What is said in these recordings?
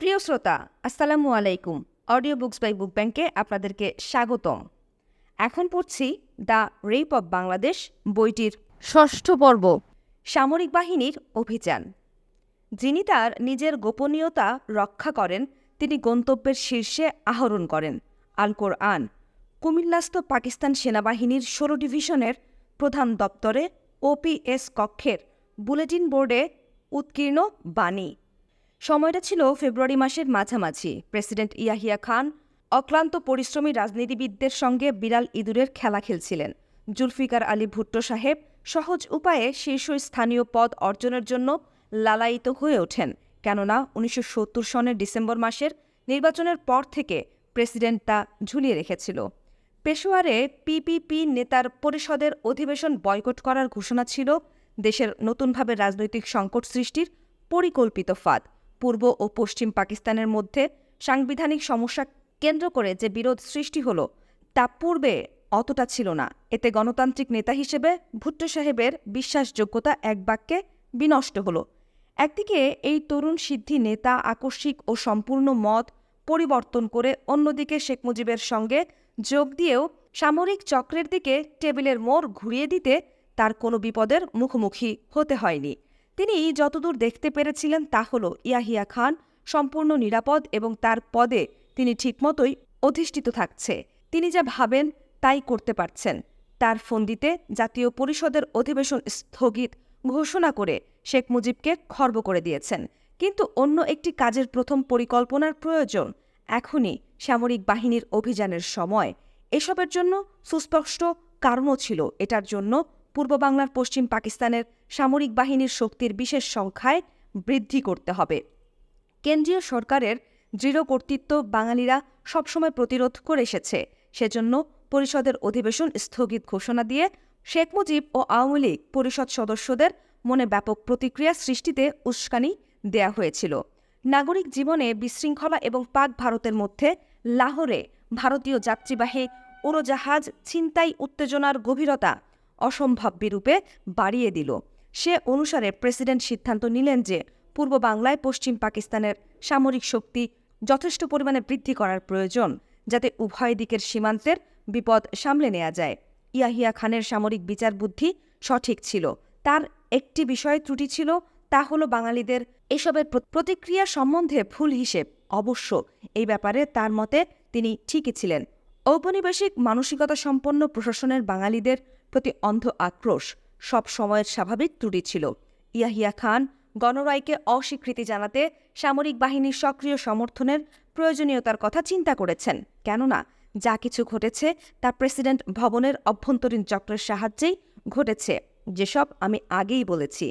প্রিয় শ্রোতা, আসসালামু আলাইকুম। অডিও বুকস বাই বুক ব্যাংকে আপনাদেরকে স্বাগতম। এখন পড়ছি দ্য রেপ অব বাংলাদেশ বইটির ৬ষ্ঠ পর্ব, সামরিক বাহিনীর অভিযান। যিনি তার নিজের গোপনীয়তা রক্ষা করেন, তিনি গন্তব্যের শীর্ষে আহরণ করেন আল কোরআন। কুমিল্লাস্থ পাকিস্তান সেনাবাহিনীর ১৬ ডিভিশনের প্রধান দপ্তরে ওপিএস কক্ষের বুলেটিন বোর্ডে উৎকীর্ণ বাণী। সময়টা ছিল ফেব্রুয়ারি মাসের মাঝামাঝি। প্রেসিডেন্ট ইয়াহিয়া খান অক্লান্ত পরিশ্রমী রাজনীতিবিদদের সঙ্গে বিড়াল ইঁদুরের খেলা খেলছিলেন। জুলফিকার আলী ভুট্টো সাহেব সহজ উপায়ে শীর্ষস্থানীয় পদ অর্জনের জন্য লালায়িত হয়ে ওঠেন, কেননা ১৯৭০ সনের ডিসেম্বর মাসের নির্বাচনের পর থেকে প্রেসিডেন্ট তা ঝুলিয়ে রেখেছিল। পেশোয়ারে পিপিপি নেতার পরিষদের অধিবেশন বয়কট করার ঘোষণা ছিল দেশের নতুনভাবে রাজনৈতিক সংকট সৃষ্টির পরিকল্পিত ফাঁদ। পূর্ব ও পশ্চিম পাকিস্তানের মধ্যে সাংবিধানিক সমস্যা কেন্দ্র করে যে বিরোধ সৃষ্টি হলো, তা পূর্বে অতটা ছিল না। এতে গণতান্ত্রিক নেতা হিসেবে ভুট্টো সাহেবের বিশ্বাসযোগ্যতা এক বাক্যে বিনষ্ট হলো। একদিকে এই তরুণ সিদ্ধি নেতা আকস্মিক ও সম্পূর্ণ মত পরিবর্তন করে, অন্যদিকে শেখ মুজিবের সঙ্গে যোগ দিয়েও সামরিক চক্রের দিকে টেবিলের মোড় ঘুরিয়ে দিতে তার কোনো বিপদের মুখোমুখি হতে হয়নি। তিনি যতদূর দেখতে পেরেছিলেন তা হল ইয়াহিয়া খান সম্পূর্ণ নিরাপদ এবং তার পদে তিনি ঠিকমতোই অধিষ্ঠিত থাকছে। তিনি যা ভাবেন তাই করতে পারছেন। তার ফন্দিতে জাতীয় পরিষদের অধিবেশন স্থগিত ঘোষণা করে শেখ মুজিবকে খর্ব করে দিয়েছেন। কিন্তু অন্য একটি কাজের প্রথম পরিকল্পনার প্রয়োজন। এখনই সামরিক বাহিনীর অভিযানের সময়। এসবের জন্য সুস্পষ্ট কারণও ছিল। এটার জন্য পূর্ব বাংলার পশ্চিম পাকিস্তানের সামরিক বাহিনীর শক্তির বিশেষ সংখ্যায় বৃদ্ধি করতে হবে। কেন্দ্রীয় সরকারের দৃঢ় কর্তৃত্ব বাঙালিরা সবসময় প্রতিরোধ করে এসেছে। সেজন্য পরিষদের অধিবেশন স্থগিত ঘোষণা দিয়ে শেখ মুজিব ও আওয়ামী লীগ পরিষদ সদস্যদের মনে ব্যাপক প্রতিক্রিয়া সৃষ্টিতে উস্কানি দেয়া হয়েছিল। নাগরিক জীবনে বিশৃঙ্খলা এবং পাক ভারতের মধ্যে লাহোরে ভারতীয় যাত্রীবাহী উড়োজাহাজ ছিনতাই উত্তেজনার গভীরতা অসম্ভব বিরূপে বাড়িয়ে দিল। সে অনুসারে প্রেসিডেন্ট সিদ্ধান্ত নিলেন যে পূর্ব বাংলায় পশ্চিম পাকিস্তানের সামরিক শক্তি যথেষ্ট পরিমাণে বৃদ্ধি করার প্রয়োজন, যাতে উভয় দিকের সীমান্তের বিপদ সামলে নেওয়া যায়। ইয়াহিয়া খানের সামরিক বিচার বুদ্ধি সঠিক ছিল। তার একটি বিষয়ে ত্রুটি ছিল, তা হল বাঙালিদের এসবের প্রতিক্রিয়া সম্বন্ধে ভুল হিসেব। অবশ্য এই ব্যাপারে তার মতে তিনি ঠিকই ছিলেন। ঔপনিবেশিক মানসিকতা সম্পন্ন প্রশাসনের বাঙালিদের প্রতি অন্ধ আক্রোশ সব সময়ের স্বাভাবিক ত্রুটি ছিল। ইয়াহিয়া খান গণরায়কে অস্বীকৃতি জানাতে সামরিক বাহিনীর সক্রিয় সমর্থনের প্রয়োজনীয়তার কথা চিন্তা করেছেন, কেননা যা কিছু ঘটেছে তা প্রেসিডেন্ট ভবনের অভ্যন্তরীণ চক্রের সাহায্যেই ঘটেছে, যেসব আমি আগেই বলেছি।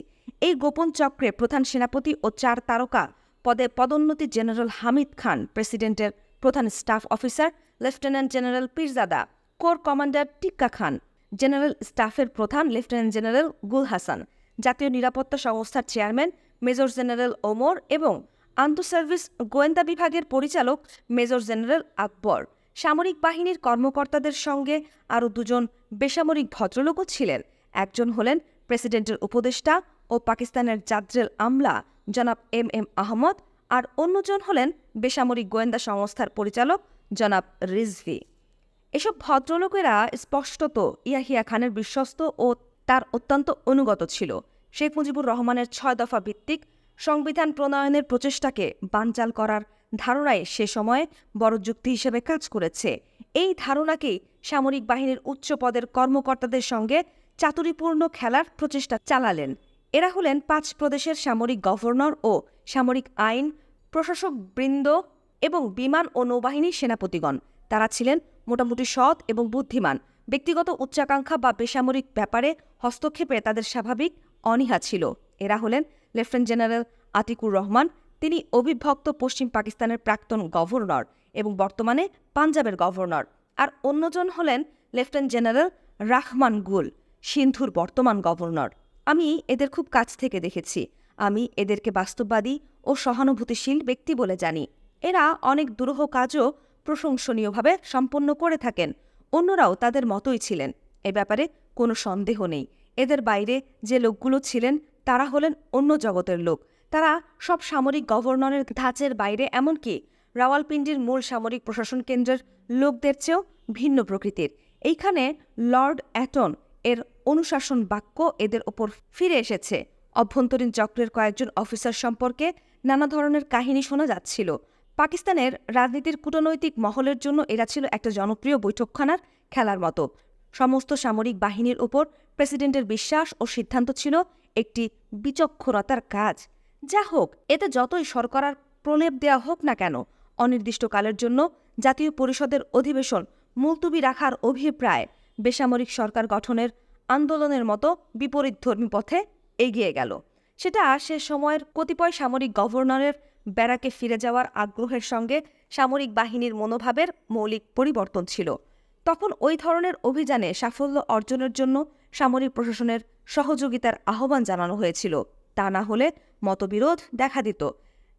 এই গোপন চক্রে প্রধান সেনাপতি ও 4 তারকা পদে পদোন্নতি জেনারেল হামিদ খান, প্রেসিডেন্টের প্রধান staff officer lieutenant general Pirzada, core commander টিক্কা খান, জেনারেল স্টাফের প্রধান লেফটেন্যান্ট জেনারেল গুল হাসান, জাতীয় নিরাপত্তা সংস্থার চেয়ারম্যান মেজর জেনারেল ওমর এবং আন্তঃসার্ভিস গোয়েন্দা বিভাগের পরিচালক মেজর জেনারেল আকবর। সামরিক বাহিনীর কর্মকর্তাদের সঙ্গে আরও 2 জন বেসামরিক ভদ্রলোকও ছিলেন। একজন হলেন প্রেসিডেন্টের উপদেষ্টা ও পাকিস্তানের জাদ্রেল আমলা জনাব এম আহমদ, আর অন্যজন হলেন বেসামরিক গোয়েন্দা সংস্থার পরিচালক জনাব রিজভি। এসব ভদ্রলোকেরা স্পষ্টত ইয়াহিয়া খানের বিশ্বস্ত ও তার অত্যন্ত অনুগত ছিল। শেখ মুজিবুর রহমানের 6 দফা ভিত্তিক সংবিধান প্রণয়নের প্রচেষ্টাকে বানচাল করার ধারণায় সে সময়ে বড় যুক্তি হিসেবে কাজ করেছে। এই ধারণাকেই সামরিক বাহিনীর উচ্চ পদের কর্মকর্তাদের সঙ্গে চাতুরীপূর্ণ খেলার প্রচেষ্টা চালালেন। এরা হলেন 5 প্রদেশের সামরিক গভর্নর ও সামরিক আইন প্রশাসক বৃন্দ এবং বিমান ও নৌবাহিনীর সেনাপতিগণ। তারা ছিলেন মোটামুটি সৎ এবং বুদ্ধিমান। ব্যক্তিগত উচ্চাকাঙ্ক্ষা বা বেসামরিক ব্যাপারে হস্তক্ষেপে তাদের স্বাভাবিক অনীহা ছিল। এরা হলেন লেফটেন্যান্ট জেনারেল আতিকুর রহমান, তিনি অবিভক্ত পশ্চিম পাকিস্তানের প্রাক্তন গভর্নর এবং বর্তমানে পাঞ্জাবের গভর্নর, আর অন্যজন হলেন লেফটেন্যান্ট জেনারেল রাহমান গুল, সিন্ধুর বর্তমান গভর্নর। আমি এদের খুব কাছ থেকে দেখেছি। আমি এদেরকে বাস্তববাদী ও সহানুভূতিশীল ব্যক্তি বলে জানি। এরা অনেক দুরূহ কাজও প্রশংসনীয়ভাবে সম্পন্ন করে থাকেন। অন্যরাও তাদের মতোই ছিলেন, এ ব্যাপারে কোনো সন্দেহ নেই। এদের বাইরে যে লোকগুলো ছিলেন তারা হলেন অন্য জগতের লোক। তারা সব সামরিক গভর্নরের ধাঁচের বাইরে, এমনকি রাওয়ালপিন্ডির মূল সামরিক প্রশাসন কেন্দ্রের লোকদের চেয়েও ভিন্ন প্রকৃতির। এইখানে লর্ড অ্যাটন এর অনুশাসন বাক্য এদের ওপর ফিরে এসেছে। অভ্যন্তরীণ চক্রের কয়েকজন অফিসার সম্পর্কে নানা ধরনের কাহিনী শোনা যাচ্ছিল। পাকিস্তানের রাজনীতির কূটনৈতিক মহলের জন্য এরা ছিল একটা জনপ্রিয় বৈঠকখানার খেলার মতো। সমস্ত সামরিক বাহিনীর উপর প্রেসিডেন্টের বিশ্বাস ও সিদ্ধান্ত ছিল একটি বিচক্ষণতার কাজ। যা হোক, এতে যতই শর্করার প্রলেপ দেওয়া হোক না কেন, অনির্দিষ্টকালের জন্য জাতীয় পরিষদের অধিবেশন মুলতুবি রাখার অভিপ্রায় বেসামরিক সরকার গঠনের আন্দোলনের মতো বিপরীতধর্মী পথে এগিয়ে গেল। সেটা সে সময়ের কতিপয় সামরিক গভর্নরের ব্যারাকে ফিরে যাওয়ার আগ্রহের সঙ্গে সামরিক বাহিনীর মনোভাবের মৌলিক পরিবর্তন ছিল। তখন ওই ধরনের অভিযানে সাফল্য অর্জনের জন্য সামরিক প্রশাসনের সহযোগিতার আহ্বান জানানো হয়েছিল। তা না হলে মতবিরোধ দেখা দিত,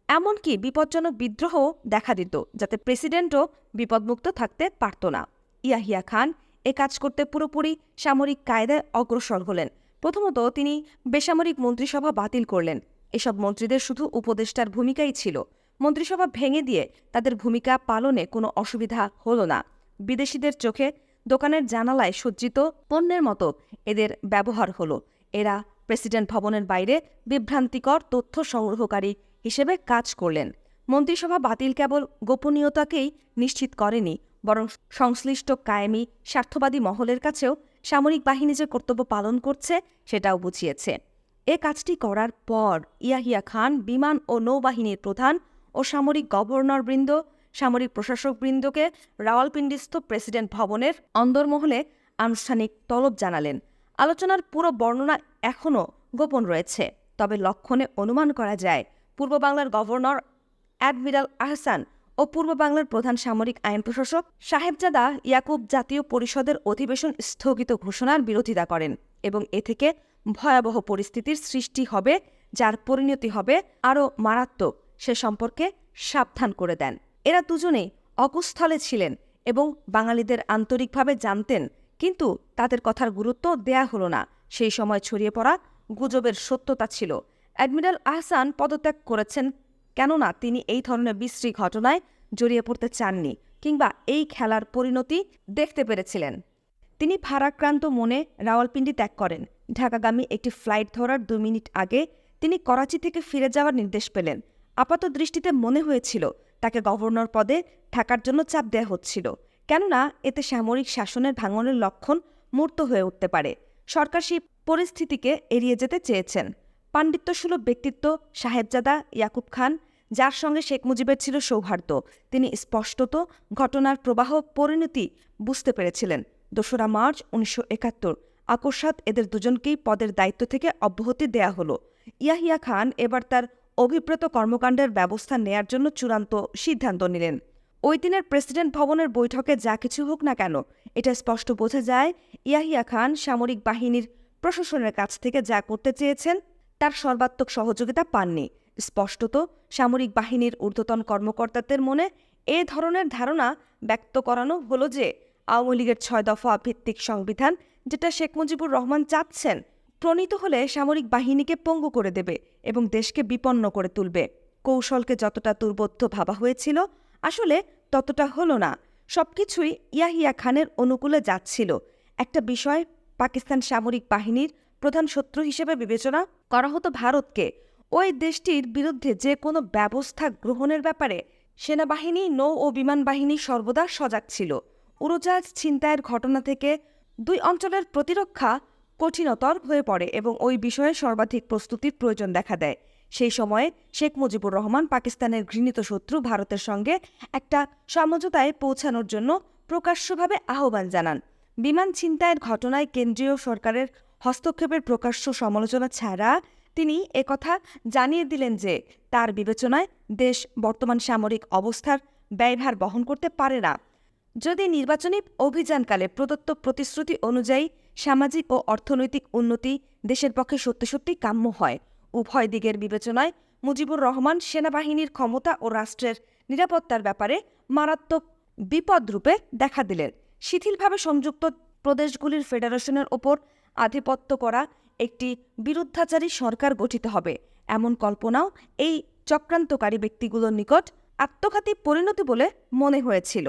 এমনকি বিপজ্জনক বিদ্রোহ দেখা দিত, যাতে প্রেসিডেন্টও বিপদমুক্ত থাকতে পারত না। ইয়াহিয়া খান এ কাজ করতে পুরোপুরি সামরিক কায়দায় অগ্রসর হলেন। প্রথমত তিনি বেসামরিক মন্ত্রিসভা বাতিল করলেন। এসব মন্ত্রীদের শুধু উপদেষ্টার ভূমিকাই ছিল। মন্ত্রিসভা ভেঙে দিয়ে তাদের ভূমিকা পালনে কোনো অসুবিধা হল না। বিদেশিদের চোখে দোকানের জানালায় সজ্জিত পণ্যের মতো এদের ব্যবহার হলো। এরা প্রেসিডেন্ট ভবনের বাইরে বিভ্রান্তিকর তথ্য সংগ্রহকারী হিসেবে কাজ করলেন। মন্ত্রিসভা বাতিল কেবল গোপনীয়তাকেই নিশ্চিত করেনি, বরং সংশ্লিষ্ট কায়েমি স্বার্থবাদী মহলের কাছেও সামরিক বাহিনী যে কর্তব্য পালন করছে সেটাও বুঝিয়েছে। এ কাজটি করার পর ইয়াহিয়া খান বিমান ও নৌবাহিনীর প্রধান ও সামরিক গভর্নরবৃন্দ, সামরিক প্রশাসকবৃন্দকে রাওয়ালপিন্ডিস্থ প্রেসিডেন্ট ভবনের অন্দরমহলে আনুষ্ঠানিক তলব জানালেন। আলোচনার পুরো বর্ণনা এখনও গোপন রয়েছে, তবে লক্ষণে অনুমান করা যায় পূর্ব বাংলার গভর্নর অ্যাডমিরাল আহসান ও পূর্ব বাংলার প্রধান সামরিক আইন প্রশাসক সাহেবজাদা ইয়াকুব জাতীয় পরিষদের অধিবেশন স্থগিত ঘোষণার বিরোধিতা করেন এবং এ থেকে ভয়াবহ পরিস্থিতির সৃষ্টি হবে, যার পরিণতি হবে আরও মারাত্মক, সে সম্পর্কে সাবধান করে দেন। এরা দুজনেই অকুস্থলে ছিলেন এবং বাঙালিদের আন্তরিকভাবে জানতেন, কিন্তু তাদের কথার গুরুত্ব দেয়া হলো না। সেই সময় ছড়িয়ে পড়া গুজবের সত্যতা ছিল। অ্যাডমিরাল আহসান পদত্যাগ করেছেন কেননা তিনি এই ধরনের বিশ্রী ঘটনায় জড়িয়ে পড়তে চাননি, কিংবা এই খেলার পরিণতি দেখতে পেরেছিলেন। তিনি ভারাক্রান্ত মনে রাওয়ালপিন্ডি ত্যাগ করেন। ঢাকাগামী একটি ফ্লাইট ধরার 2 মিনিট আগে তিনি করাচি থেকে ফিরে যাওয়ার নির্দেশ পেলেন। আপাত দৃষ্টিতে মনে হয়েছিল তাকে গভর্নর পদে থাকার জন্য চাপ দেওয়া হচ্ছিল, কেননা এতে সামরিক শাসনের ভাঙনের লক্ষণ মূর্ত হয়ে উঠতে পারে। সরকার সেই পরিস্থিতিকে এড়িয়ে যেতে চেয়েছেন। পাণ্ডিত্যসুলভ ব্যক্তিত্ব সাহেবজাদা ইয়াকুব খান, যার সঙ্গে শেখ মুজিবের ছিল সৌহার্দ্য, তিনি স্পষ্টত ঘটনার প্রবাহ পরিণতি বুঝতে পেরেছিলেন। 2রা মার্চ 1971 আকস্মাৎ এদের দুজনকেই পদের দায়িত্ব থেকে অব্যাহতি দেয়া হলো। ইয়াহিয়া খান এবার তার অভিপ্রেত কর্মকাণ্ডের ব্যবস্থা নেয়ার জন্য চূড়ান্ত সিদ্ধান্ত নিলেন। ওই দিনের প্রেসিডেন্ট ভবনের বৈঠকে যা কিছু হোক না কেন, এটা স্পষ্ট বোঝা যায় ইয়াহিয়া খান সামরিক বাহিনীর প্রশাসনের কাছ থেকে যা করতে চেয়েছেন তার সর্বাত্মক সহযোগিতা পাননি। স্পষ্টত সামরিক বাহিনীর ঊর্ধ্বতন কর্মকর্তাদের মনে এ ধরনের ধারণা ব্যক্ত করানো হলো যে আওয়ামী লীগের 6 দফা ভিত্তিক সংবিধান, যেটা শেখ মুজিবুর রহমান চাচ্ছেন, প্রণীত হলে সামরিক বাহিনীকে পঙ্গু করে দেবে এবং দেশকে বিপন্ন করে তুলবে। কৌশলকে যতটা দুর্বোধ্য ভাবা হয়েছিল, আসলে ততটা হলো না। সবকিছুই ইয়াহিয়া খানের অনুকূলে যাচ্ছিল। একটা বিষয়, পাকিস্তান সামরিক বাহিনীর প্রধান শত্রু হিসেবে বিবেচনা করা হতো ভারতকে। ওই দেশটির বিরুদ্ধে যে কোনো ব্যবস্থা গ্রহণের ব্যাপারে সেনাবাহিনী, নৌ ও বিমান বাহিনী সর্বদা সজাগ ছিল। উড়োজাহাজ ছিনতাইয়ের ঘটনা থেকে 2 অঞ্চলের প্রতিরক্ষা কঠিনতর হয়ে পড়ে এবং ওই বিষয়ে সর্বাধিক প্রস্তুতির প্রয়োজন দেখা দেয়। সেই সময়ে শেখ মুজিবুর রহমান পাকিস্তানের ঘৃণিত শত্রু ভারতের সঙ্গে একটা সমঝোতায় পৌঁছানোর জন্য প্রকাশ্যভাবে আহ্বান জানান। বিমান ছিনতাইয়ের ঘটনায় কেন্দ্রীয় সরকারের হস্তক্ষেপের প্রকাশ্য সমালোচনা ছাড়া তিনি একথা জানিয়ে দিলেন যে তার বিবেচনায় দেশ বর্তমান সামরিক অবস্থার ব্যয়ভার বহন করতে পারে না। যদি নির্বাচনী অভিযানকালে প্রদত্ত প্রতিশ্রুতি অনুযায়ী সামাজিক ও অর্থনৈতিক উন্নতি দেশের পক্ষে সত্যি সত্যি কাম্য হয়, উভয় দিকের বিবেচনায় মুজিবুর রহমান সেনাবাহিনীর ক্ষমতা ও রাষ্ট্রের নিরাপত্তার ব্যাপারে মারাত্মক বিপদরূপে দেখা দিলেন। শিথিলভাবে সংযুক্ত প্রদেশগুলির ফেডারেশনের ওপর আধিপত্য করা একটি বিরুদ্ধাচারী সরকার গঠিত হবে। এমন কল্পনাও এই চক্রান্তকারী ব্যক্তিগুলোর নিকট আত্মঘাতী পরিণতি বলে মনে হয়েছিল।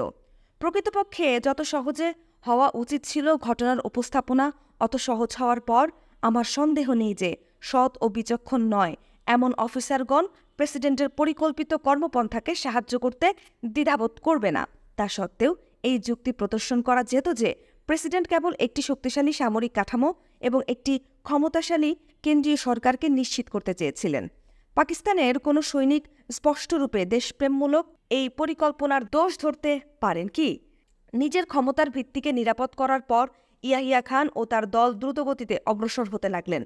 প্রকৃতপক্ষে যত সহজে হওয়া উচিত ছিল ঘটনার উপস্থাপনা, অত সহজ হওয়ার পর আমার সন্দেহ নেই যে সৎ ও বিচক্ষণ নয় এমন অফিসারগণ প্রেসিডেন্টের পরিকল্পিত কর্মপন্থাকে সাহায্য করতে দ্বিধাবোধ করবে না। তা সত্ত্বেও এই যুক্তি প্রদর্শন করা যেত যে প্রেসিডেন্ট কেবল একটি শক্তিশালী সামরিক কাঠামো এবং একটি ক্ষমতাশালী কেন্দ্রীয় সরকারকে নিশ্চিত করতে চেয়েছিলেন। পাকিস্তানের কোনো সৈনিক স্পষ্টরূপে দেশপ্রেমমূলক এই পরিকল্পনার দোষ ধরতে পারেন কি? নিজের ক্ষমতার ভিত্তিকে নিরাপদ করার পর ইয়াহিয়া খান ও তার দল দ্রুতগতিতে অগ্রসর হতে লাগলেন।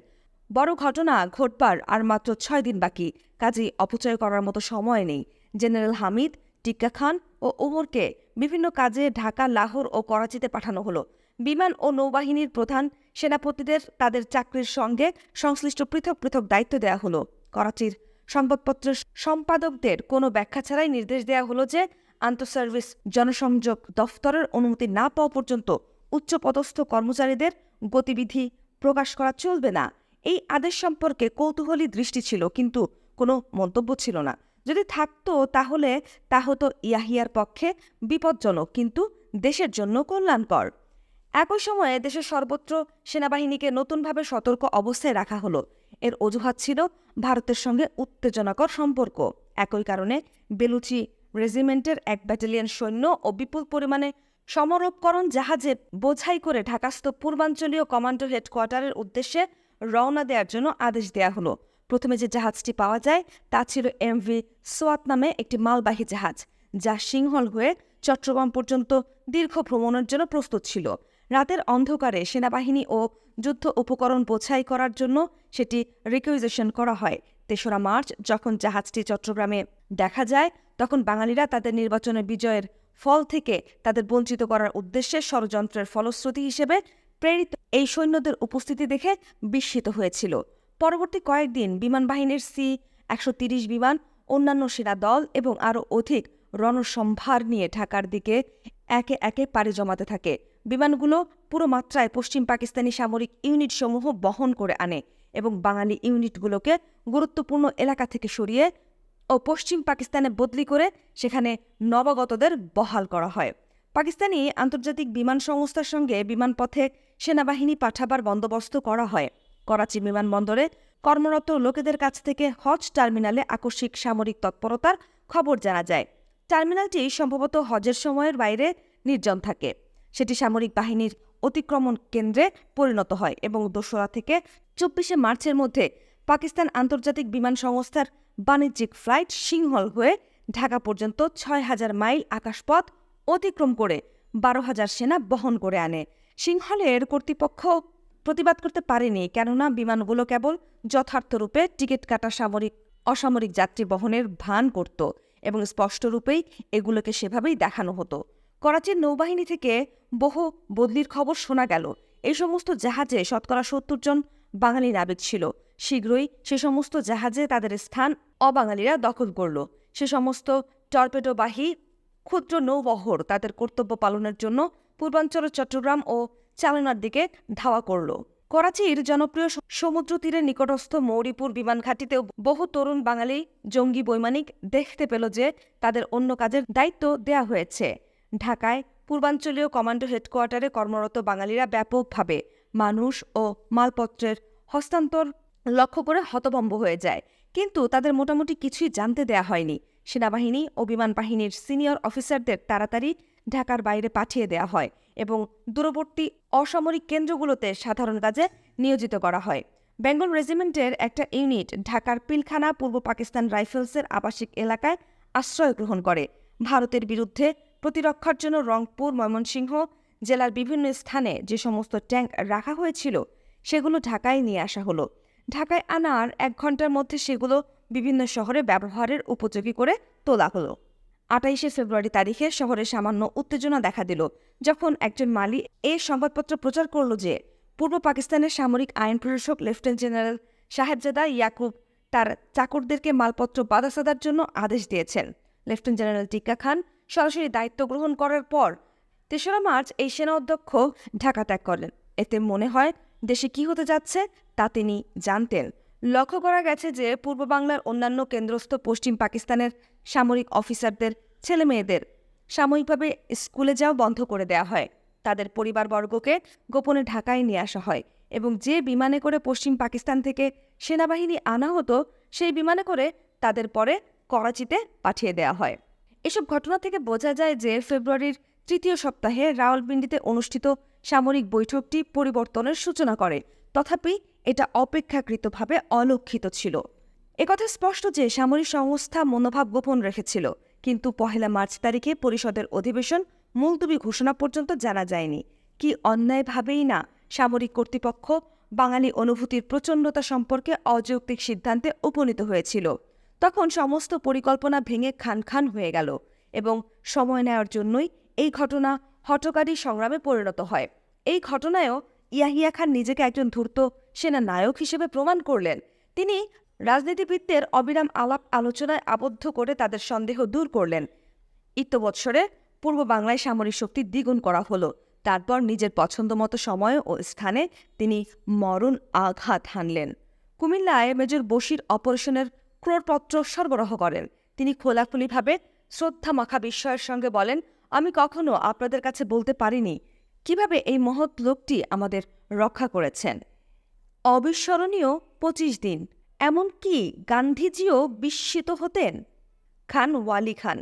বড় ঘটনা ঘটবার আর মাত্র 6 দিন বাকি, কাজেই অপচয় করার মতো সময় নেই। জেনারেল হামিদ, টিক্কা খান ও ওমরকে বিভিন্ন কাজে ঢাকা, লাহোর ও করাচিতে পাঠানো হলো। বিমান ও নৌবাহিনীর প্রধান সেনাপতিদের তাদের চাকরির সঙ্গে সংশ্লিষ্ট পৃথক পৃথক দায়িত্ব দেওয়া হলো। করাচির সংবাদপত্রের সম্পাদকদের কোনো ব্যাখ্যা ছাড়াই নির্দেশ দেওয়া হলো যে আন্তঃসার্ভিস জনসংযোগ দফতরের অনুমতি না পাওয়া পর্যন্ত উচ্চপদস্থ কর্মচারীদের গতিবিধি প্রকাশ করা চলবে না। এই আদেশ সম্পর্কে কৌতূহলী দৃষ্টি ছিল, কিন্তু কোনো মন্তব্য ছিল না। যদি থাকতো তাহলে তা হতো ইয়াহিয়ার পক্ষে বিপজ্জনক, কিন্তু দেশের জন্য কল্যাণকর। একই সময়ে দেশের সর্বত্র সেনাবাহিনীকে নতুনভাবে সতর্ক অবস্থায় রাখা হলো। এর অজুহাত ছিল ভারতের সঙ্গে উত্তেজনাকর সম্পর্ক। একই কারণে বেলুচি রেজিমেন্টের 1 ব্যাটালিয়ন সৈন্য ও বিপুল পরিমাণে সমরোপকরণ জাহাজে বোঝাই করে ঢাকাস্থ পূর্বাঞ্চলীয় কমান্ডো হেডকোয়ার্টারের উদ্দেশ্যে রওনা দেওয়ার জন্য আদেশ দেওয়া হলো। প্রথমে যে জাহাজটি পাওয়া যায় তা ছিল এমভি সোয়াত নামে একটি মালবাহী জাহাজ, যা সিংহল হয়ে চট্টগ্রাম পর্যন্ত দীর্ঘ ভ্রমণের জন্য প্রস্তুত ছিল। রাতের অন্ধকারে সেনাবাহিনী ও যুদ্ধ উপকরণ বোঝাই করার জন্য সেটি রিকুইজিশন করা হয়। 3রা মার্চ যখন জাহাজটি চট্টগ্রামে দেখা যায়, তখন বাঙালিরা তাদের নির্বাচনের বিজয়ের ফল থেকে তাদের বঞ্চিত করার উদ্দেশ্যে ষড়যন্ত্রের ফলশ্রুতি হিসেবে প্রেরিত এই সৈন্যদের উপস্থিতি দেখে বিস্মিত হয়েছিল। পরবর্তী কয়েকদিন বিমান বাহিনীর C-130 বিমান, অন্যান্য সেনা দল এবং আরও অধিক রণসম্ভার নিয়ে ঢাকার দিকে একে একে পাড়ি জমাতে থাকে। বিমানগুলো পুরো মাত্রায় পশ্চিম পাকিস্তানি সামরিক ইউনিটসমূহ বহন করে আনে এবং বাঙালি ইউনিটগুলোকে গুরুত্বপূর্ণ এলাকা থেকে সরিয়ে ও পশ্চিম পাকিস্তানে বদলি করে সেখানে নবাগতদের বহাল করা হয়। পাকিস্তানি আন্তর্জাতিক বিমান সংস্থার সঙ্গে বিমানপথে সেনাবাহিনী পাঠাবার বন্দোবস্ত করা হয়। করাচি বিমানবন্দরে কর্মরত লোকেদের কাছ থেকে হজ টার্মিনালে আকস্মিক সামরিক তৎপরতার খবর জানা যায়। টার্মিনালটি সম্ভবত হজের সময়ের বাইরে নির্জন থাকে। সেটি সামরিক বাহিনীর অতিক্রমণ কেন্দ্রে পরিণত হয় এবং 2রা থেকে 24শে মার্চের মধ্যে পাকিস্তান আন্তর্জাতিক বিমান সংস্থার বাণিজ্যিক ফ্লাইট সিংহল হয়ে ঢাকা পর্যন্ত 6000 মাইল আকাশপথ অতিক্রম করে 12,000 সেনা বহন করে আনে। সিংহলের কর্তৃপক্ষ প্রতিবাদ করতে পারেনি, কেননা বিমানগুলো কেবল যথার্থরূপে টিকিট কাটা অসামরিক যাত্রী বহনের ভান করত এবং স্পষ্টরূপেই এগুলোকে সেভাবেই দেখানো হতো। করাচির নৌবাহিনী থেকে বহু বদলির খবর শোনা গেল। এই সমস্ত জাহাজে শতকরা 70 জন বাঙালি নাবিক ছিল। শীঘ্রই সে সমস্ত জাহাজে তাদের স্থান অবাঙালিরা দখল করল। সে সমস্ত টর্পেডোবাহী ক্ষুদ্র নৌবহর তাদের কর্তব্য পালনের জন্য পূর্বাঞ্চলের চট্টগ্রাম ও চালনার দিকে ধাওয়া করল। করাচির জনপ্রিয় সমুদ্র তীরের নিকটস্থ মৌরিপুর বিমান ঘাঁটিতেও বহু তরুণ বাঙালি জঙ্গি বৈমানিক দেখতে পেল যে তাদের অন্য কাজের দায়িত্ব দেয়া হয়েছে। ঢাকায় পূর্বাঞ্চলীয় কমান্ডো হেডকোয়ার্টারে কর্মরত বাঙালিরা ব্যাপকভাবে মানুষ ও মালপত্রের হস্তান্তর লক্ষ্য করে হতভম্ব হয়ে যায়, কিন্তু তাদের মোটামুটি কিছুই জানতে দেয়া হয়নি। সেনাবাহিনী ও বিমান বাহিনীর সিনিয়র অফিসারদের তাড়াতাড়ি ঢাকার বাইরে পাঠিয়ে দেয়া হয় এবং দূরবর্তী অসামরিক কেন্দ্রগুলোতে সাধারণ কাজে নিয়োজিত করা হয়। বেঙ্গল রেজিমেন্টের একটা ইউনিট ঢাকার পিলখানা পূর্ব পাকিস্তান রাইফেলসের আবাসিক এলাকায় আশ্রয় গ্রহণ করে। ভারতের বিরুদ্ধে প্রতিরক্ষার জন্য রংপুর, ময়মনসিংহ জেলার বিভিন্ন স্থানে যে সমস্ত ট্যাঙ্ক রাখা হয়েছিল সেগুলো ঢাকায় নিয়ে আসা হলো। ঢাকায় আনার 1 ঘন্টার মধ্যে সেগুলো বিভিন্ন শহরে ব্যবহারের উপযোগী করে তোলা হলো। 28শে ফেব্রুয়ারি তারিখে শহরে সামান্য উত্তেজনা দেখা দিল যখন একজন মালি এই সংবাদপত্র প্রচার করল যে পূর্ব পাকিস্তানের সামরিক আইন প্রশাসক লেফটেন্যান্ট জেনারেল সাহেবজাদা ইয়াকুব তার চাকরদেরকে মালপত্র বাদাসাদার জন্য আদেশ দিয়েছেন। লেফটেন্যান্ট জেনারেল টিক্কা খান সরাসরি দায়িত্ব গ্রহণ করার পর 3রা মার্চ এই সেনা অধ্যক্ষ ঢাকা ত্যাগ করেন। এতে মনে হয় দেশে কি হতে যাচ্ছে তা তিনি জানতেন। লক্ষ্য করা গেছে যে পূর্ব বাংলার অন্যান্য কেন্দ্রস্থ পশ্চিম পাকিস্তানের সামরিক অফিসারদের ছেলেমেয়েদের সাময়িকভাবে স্কুলে যাওয়া বন্ধ করে দেওয়া হয়। তাদের পরিবারবর্গকে গোপনে ঢাকায় নিয়ে আসা হয় এবং যে বিমানে করে পশ্চিম পাকিস্তান থেকে সেনাবাহিনী আনা হতো সেই বিমানে করে তাদের পরে করাচিতে পাঠিয়ে দেওয়া হয়। এসব ঘটনা থেকে বোঝা যায় যে ফেব্রুয়ারির তৃতীয় সপ্তাহে রাওয়ালপিন্ডিতে অনুষ্ঠিত সামরিক বৈঠকটি পরিবর্তনের সূচনা করে, তথাপি এটা অপেক্ষাকৃতভাবে অলক্ষিত ছিল। একথা স্পষ্ট যে সামরিক সংস্থা মনোভাব গোপন রেখেছিল, কিন্তু 1 মার্চ তারিখে পরিষদের অধিবেশন মুলতবি ঘোষণা পর্যন্ত জানা যায়নি। কি অন্যায়ভাবেই না সামরিক কর্তৃপক্ষ বাঙালি অনুভূতির প্রচণ্ডতা সম্পর্কে অযৌক্তিক সিদ্ধান্তে উপনীত হয়েছিল। তখন সমস্ত পরিকল্পনা ভেঙে খান খান হয়ে গেল এবং সময় নেওয়ার জন্যই এই ঘটনা হঠকারী সংগ্রামে পরিণত হয়। এই ঘটনায়ও ইয়াহিয়া খান নিজেকে একজন ধূর্ত সেনা নায়ক হিসেবে প্রমাণ করলেন। তিনি রাজনীতিবিদদের অবিরাম আলাপ আলোচনায় আবদ্ধ করে তাদের সন্দেহ দূর করলেন। ইত্যবৎসরে পূর্ব বাংলায় সামরিক শক্তি দ্বিগুণ করা হলো। তারপর নিজের পছন্দমতো সময় ও স্থানে তিনি মরণ আঘাত হানলেন। কুমিল্লায় মেজর বশির অপারেশনের ক্রোড়পত্র সরবরাহ করেন। তিনি খোলাখুলিভাবে শ্রদ্ধামাখা বিস্ময়ের সঙ্গে বলেন, আমি কখনো আপনাদের কাছে বলতে পারিনি কিভাবে এই মহৎ লোকটি আমাদের রক্ষা করেছেন। অবিস্মরণীয় 25 দিন। এমনকি গান্ধীজিও বিস্মিত হতেন। খান ওয়ালি খান।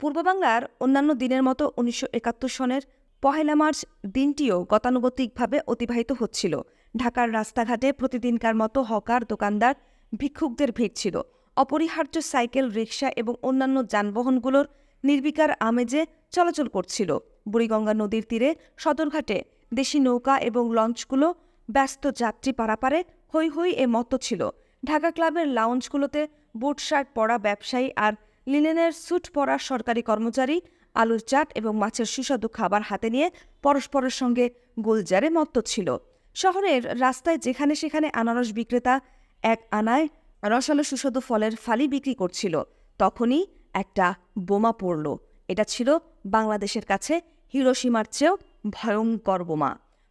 পূর্ব বাংলার অন্যান্য দিনের মতো 1971 সনের 1 মার্চ দিনটিও গতানুগতিকভাবে অতিবাহিত হচ্ছিল। ঢাকার রাস্তাঘাটে প্রতিদিনকার মতো হকার, দোকানদার, ভিক্ষুকদের ভিড় ছিল। অপরিহার্য সাইকেল, রিকশা এবং অন্যান্য যানবাহনগুলোর নির্বিকার আমেজে চলাচল করছিল। বুড়িগঙ্গা নদীর তীরে সদরঘাটে দেশি নৌকা এবং লঞ্চগুলো ব্যস্ত যাত্রী পারাপারে হৈ হৈ মত্ত ছিল। ঢাকা ক্লাবের লাউঞ্জগুলোতে বুট শার্ট পরা ব্যবসায়ী আর লিনেনের স্যুট পরা সরকারি কর্মচারী আলুর চাট এবং মাছের সুস্বাদু খাবার হাতে নিয়ে পরস্পরের সঙ্গে গুলজারে মত্ত ছিল। শহরের রাস্তায় যেখানে সেখানে আনারস বিক্রেতা এক আনায় রসালো সুস্বাদু ফলের ফালি বিক্রি করছিল। তখনই একটা বোমা পড়ল। এটা ছিল বাংলাদেশের কাছে হিরোশিমার চেয়েও ভয়ঙ্কর বোমা।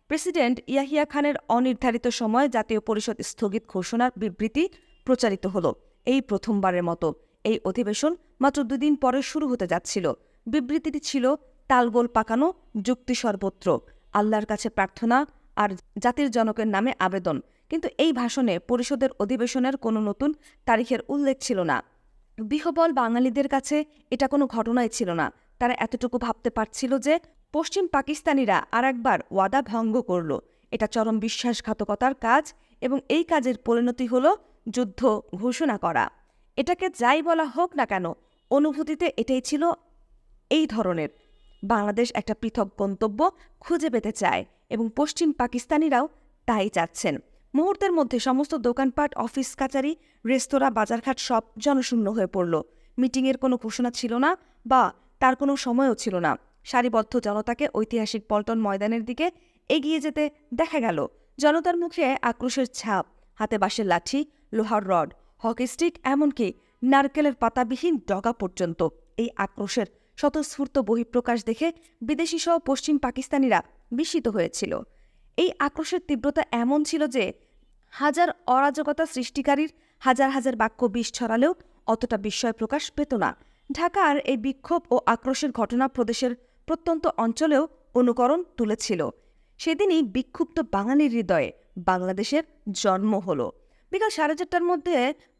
প্রেসিডেন্ট ইয়াহিয়া খানের অনির্ধারিত সময়ে জাতীয় পরিষদ স্থগিত ঘোষণার বিবৃতি প্রচারিত হলো। এই প্রথমবারের মতো এই অধিবেশন মাত্র 2 দিন পরে শুরু হতে যাচ্ছিল। বিবৃতিটি ছিল তালগোল পাকানো, যুক্তি সর্বত্র, আল্লাহর কাছে প্রার্থনা আর জাতির জনকের নামে আবেদন। কিন্তু এই ভাষণে পরিষদের অধিবেশনের কোনো নতুন তারিখের উল্লেখ ছিল না। বিহবল বাঙালিদের কাছে এটা কোনো ঘটনাই ছিল না। তারা এতটুকু ভাবতে পারছিল যে পশ্চিম পাকিস্তানিরা আরেকবার ওয়াদা ভঙ্গ করল। এটা চরম বিশ্বাসঘাতকতার কাজ এবং এই কাজের পরিণতি হল যুদ্ধ ঘোষণা করা। এটাকে যাই বলা হোক না কেন, অনুভূতিতে এটাই ছিল এই ধরনের। বাংলাদেশ একটা পৃথক গন্তব্য খুঁজে পেতে চায় এবং পশ্চিম পাকিস্তানিরাও তাই চাচ্ছেন। মুহূর্তের মধ্যে সমস্ত দোকানপাট, অফিস কাচারি, রেস্তোরাঁ, বাজারঘাট সব জনশূন্য হয়ে পড়ল। মিটিংয়ের কোনো ঘোষণা ছিল না বা তার কোনো সময়ও ছিল না। সারিবদ্ধ জনতাকে ঐতিহাসিক পল্টন ময়দানের দিকে এগিয়ে যেতে দেখা গেল। জনতার মুখে আক্রোশের ছাপ, হাতে বাঁশের লাঠি, লোহার রড, হকি স্টিক, এমনকি নারকেলের পাতাবিহীন ডগা পর্যন্ত। এই আক্রোশের স্বতঃস্ফূর্ত বহিঃপ্রকাশ দেখে বিদেশি সহ পশ্চিম পাকিস্তানিরা বিস্মিত হয়েছিল। এই আক্রোশের তীব্রতা এমন ছিল যে হাজার অরাজকতা সৃষ্টিকারীর হাজার হাজার বাক্য বিষ ছড়ালেও অতটা বিস্ময় প্রকাশ পেত না। ঢাকার এই বিক্ষোভ ও আক্রোশের ঘটনা প্রদেশের প্রত্যন্ত অঞ্চলেও অনুকরণ তুলেছিল। সেদিনই বিক্ষুব্ধ বাঙালির হৃদয়ে বাংলাদেশের জন্ম হল। বিকাল 4:30টার মধ্যে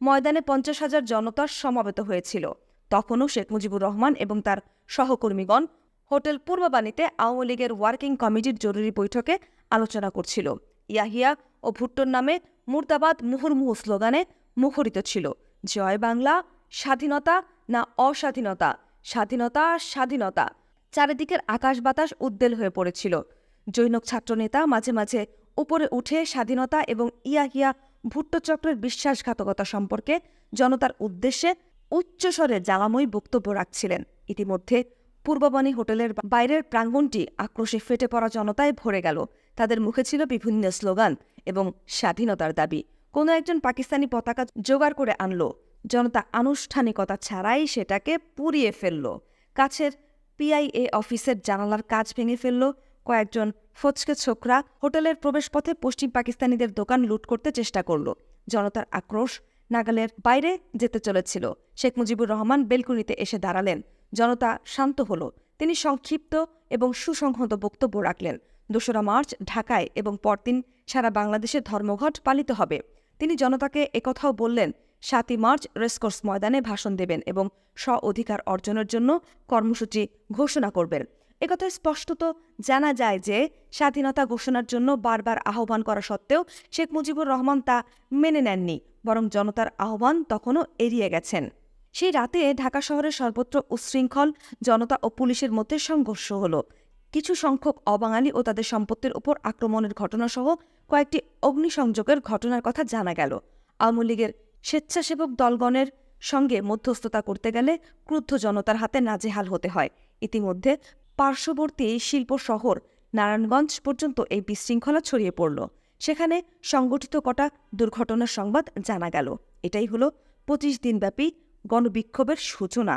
ময়দানে 50,000 জনতার সমাবেত হয়েছিল। তখনও শেখ মুজিবুর রহমান এবং তার সহকর্মীগণ হোটেল পূর্ববাণীতে আওয়ামী লীগের ওয়ার্কিং কমিটির জরুরি বৈঠকে আলোচনা করছিল। ইয়াহিয়া ও ভুট্টোর নামে মুর্দাবাদ মুহুর্মুহু স্লোগানে মুখরিত ছিল। জয় বাংলা, স্বাধীনতা না অস্বাধীনতা, স্বাধীনতা, স্বাধীনতা। চারিদিকের আকাশ বাতাস উদ্বেল হয়ে পড়েছিল। জৈনক ছাত্রনেতা মাঝে মাঝে উপরে উঠে স্বাধীনতা এবং ইয়াহিয়া ভুট্টো চক্রের বিশ্বাসঘাতকতা সম্পর্কে জনতার উদ্দেশ্যে উচ্চস্বরে জ্বালাময়ী বক্তব্য রাখছিলেন। ইতিমধ্যে পূর্ববাণী হোটেলের বাইরের প্রাঙ্গণটি আক্রোশে ফেটে পড়া জনতায় ভরে গেল। তাদের মুখে ছিল বিভিন্ন স্লোগান এবং স্বাধীনতার দাবি। কোনো একজন পাকিস্তানি পতাকা জোগাড় করে আনল। জনতা আনুষ্ঠানিকতা ছাড়াই সেটাকে পুড়িয়ে ফেলল। কাছের পিআইএ অফিসের জানালার কাচ ভেঙে ফেলল। কয়েকজন ফচকে ছোকরা হোটেলের প্রবেশপথে পশ্চিম পাকিস্তানিদের দোকান লুট করতে চেষ্টা করল। জনতার আক্রোশ নাগালের বাইরে যেতে চলেছিল। শেখ মুজিবুর রহমান বেলকুনিতে এসে দাঁড়ালেন। জনতা শান্ত হল। তিনি সংক্ষিপ্ত এবং সুসংহত বক্তব্য রাখলেন। ২রা মার্চ ঢাকায় এবং পরদিন সারা বাংলাদেশে ধর্মঘট পালিত হবে। তিনি জনতাকে একথাও বললেন, ৭ই মার্চ রেসকোর্স ময়দানে ভাষণ দেবেন এবং স্ব-অধিকার অর্জনের জন্য কর্মসূচি ঘোষণা করবেন। একথায় স্পষ্টত জানা যায় যে স্বাধীনতা ঘোষণার জন্য বারবার আহ্বান করা সত্ত্বেও শেখ মুজিবুর রহমান তা মেনে নেননি, বরং জনতার আহ্বান তখনও এড়িয়ে গেছেন। সেই রাতে ঢাকা শহরের সর্বত্র উচ্ছৃঙ্খল জনতা ও পুলিশের মধ্যে সংঘর্ষ হল। কিছু সংখ্যক অবাঙালি ও তাদের সম্পত্তির উপর আক্রমণের ঘটনাসহ কয়েকটি অগ্নিসংযোগের ঘটনার কথা জানা গেল। আওয়ামী লীগের স্বেচ্ছাসেবক দলগণের সঙ্গে মধ্যস্থতা করতে গেলে ক্রুদ্ধ জনতার হাতে নাজেহাল হতে হয়। ইতিমধ্যে পার্শ্ববর্তী শিল্প শহর নারায়ণগঞ্জ পর্যন্ত এই বিশৃঙ্খলা ছড়িয়ে পড়ল। সেখানে সংগঠিত কটা দুর্ঘটনার সংবাদ জানা গেল। এটাই হলো ২৫ দিনব্যাপী গণবিক্ষোভের সূচনা।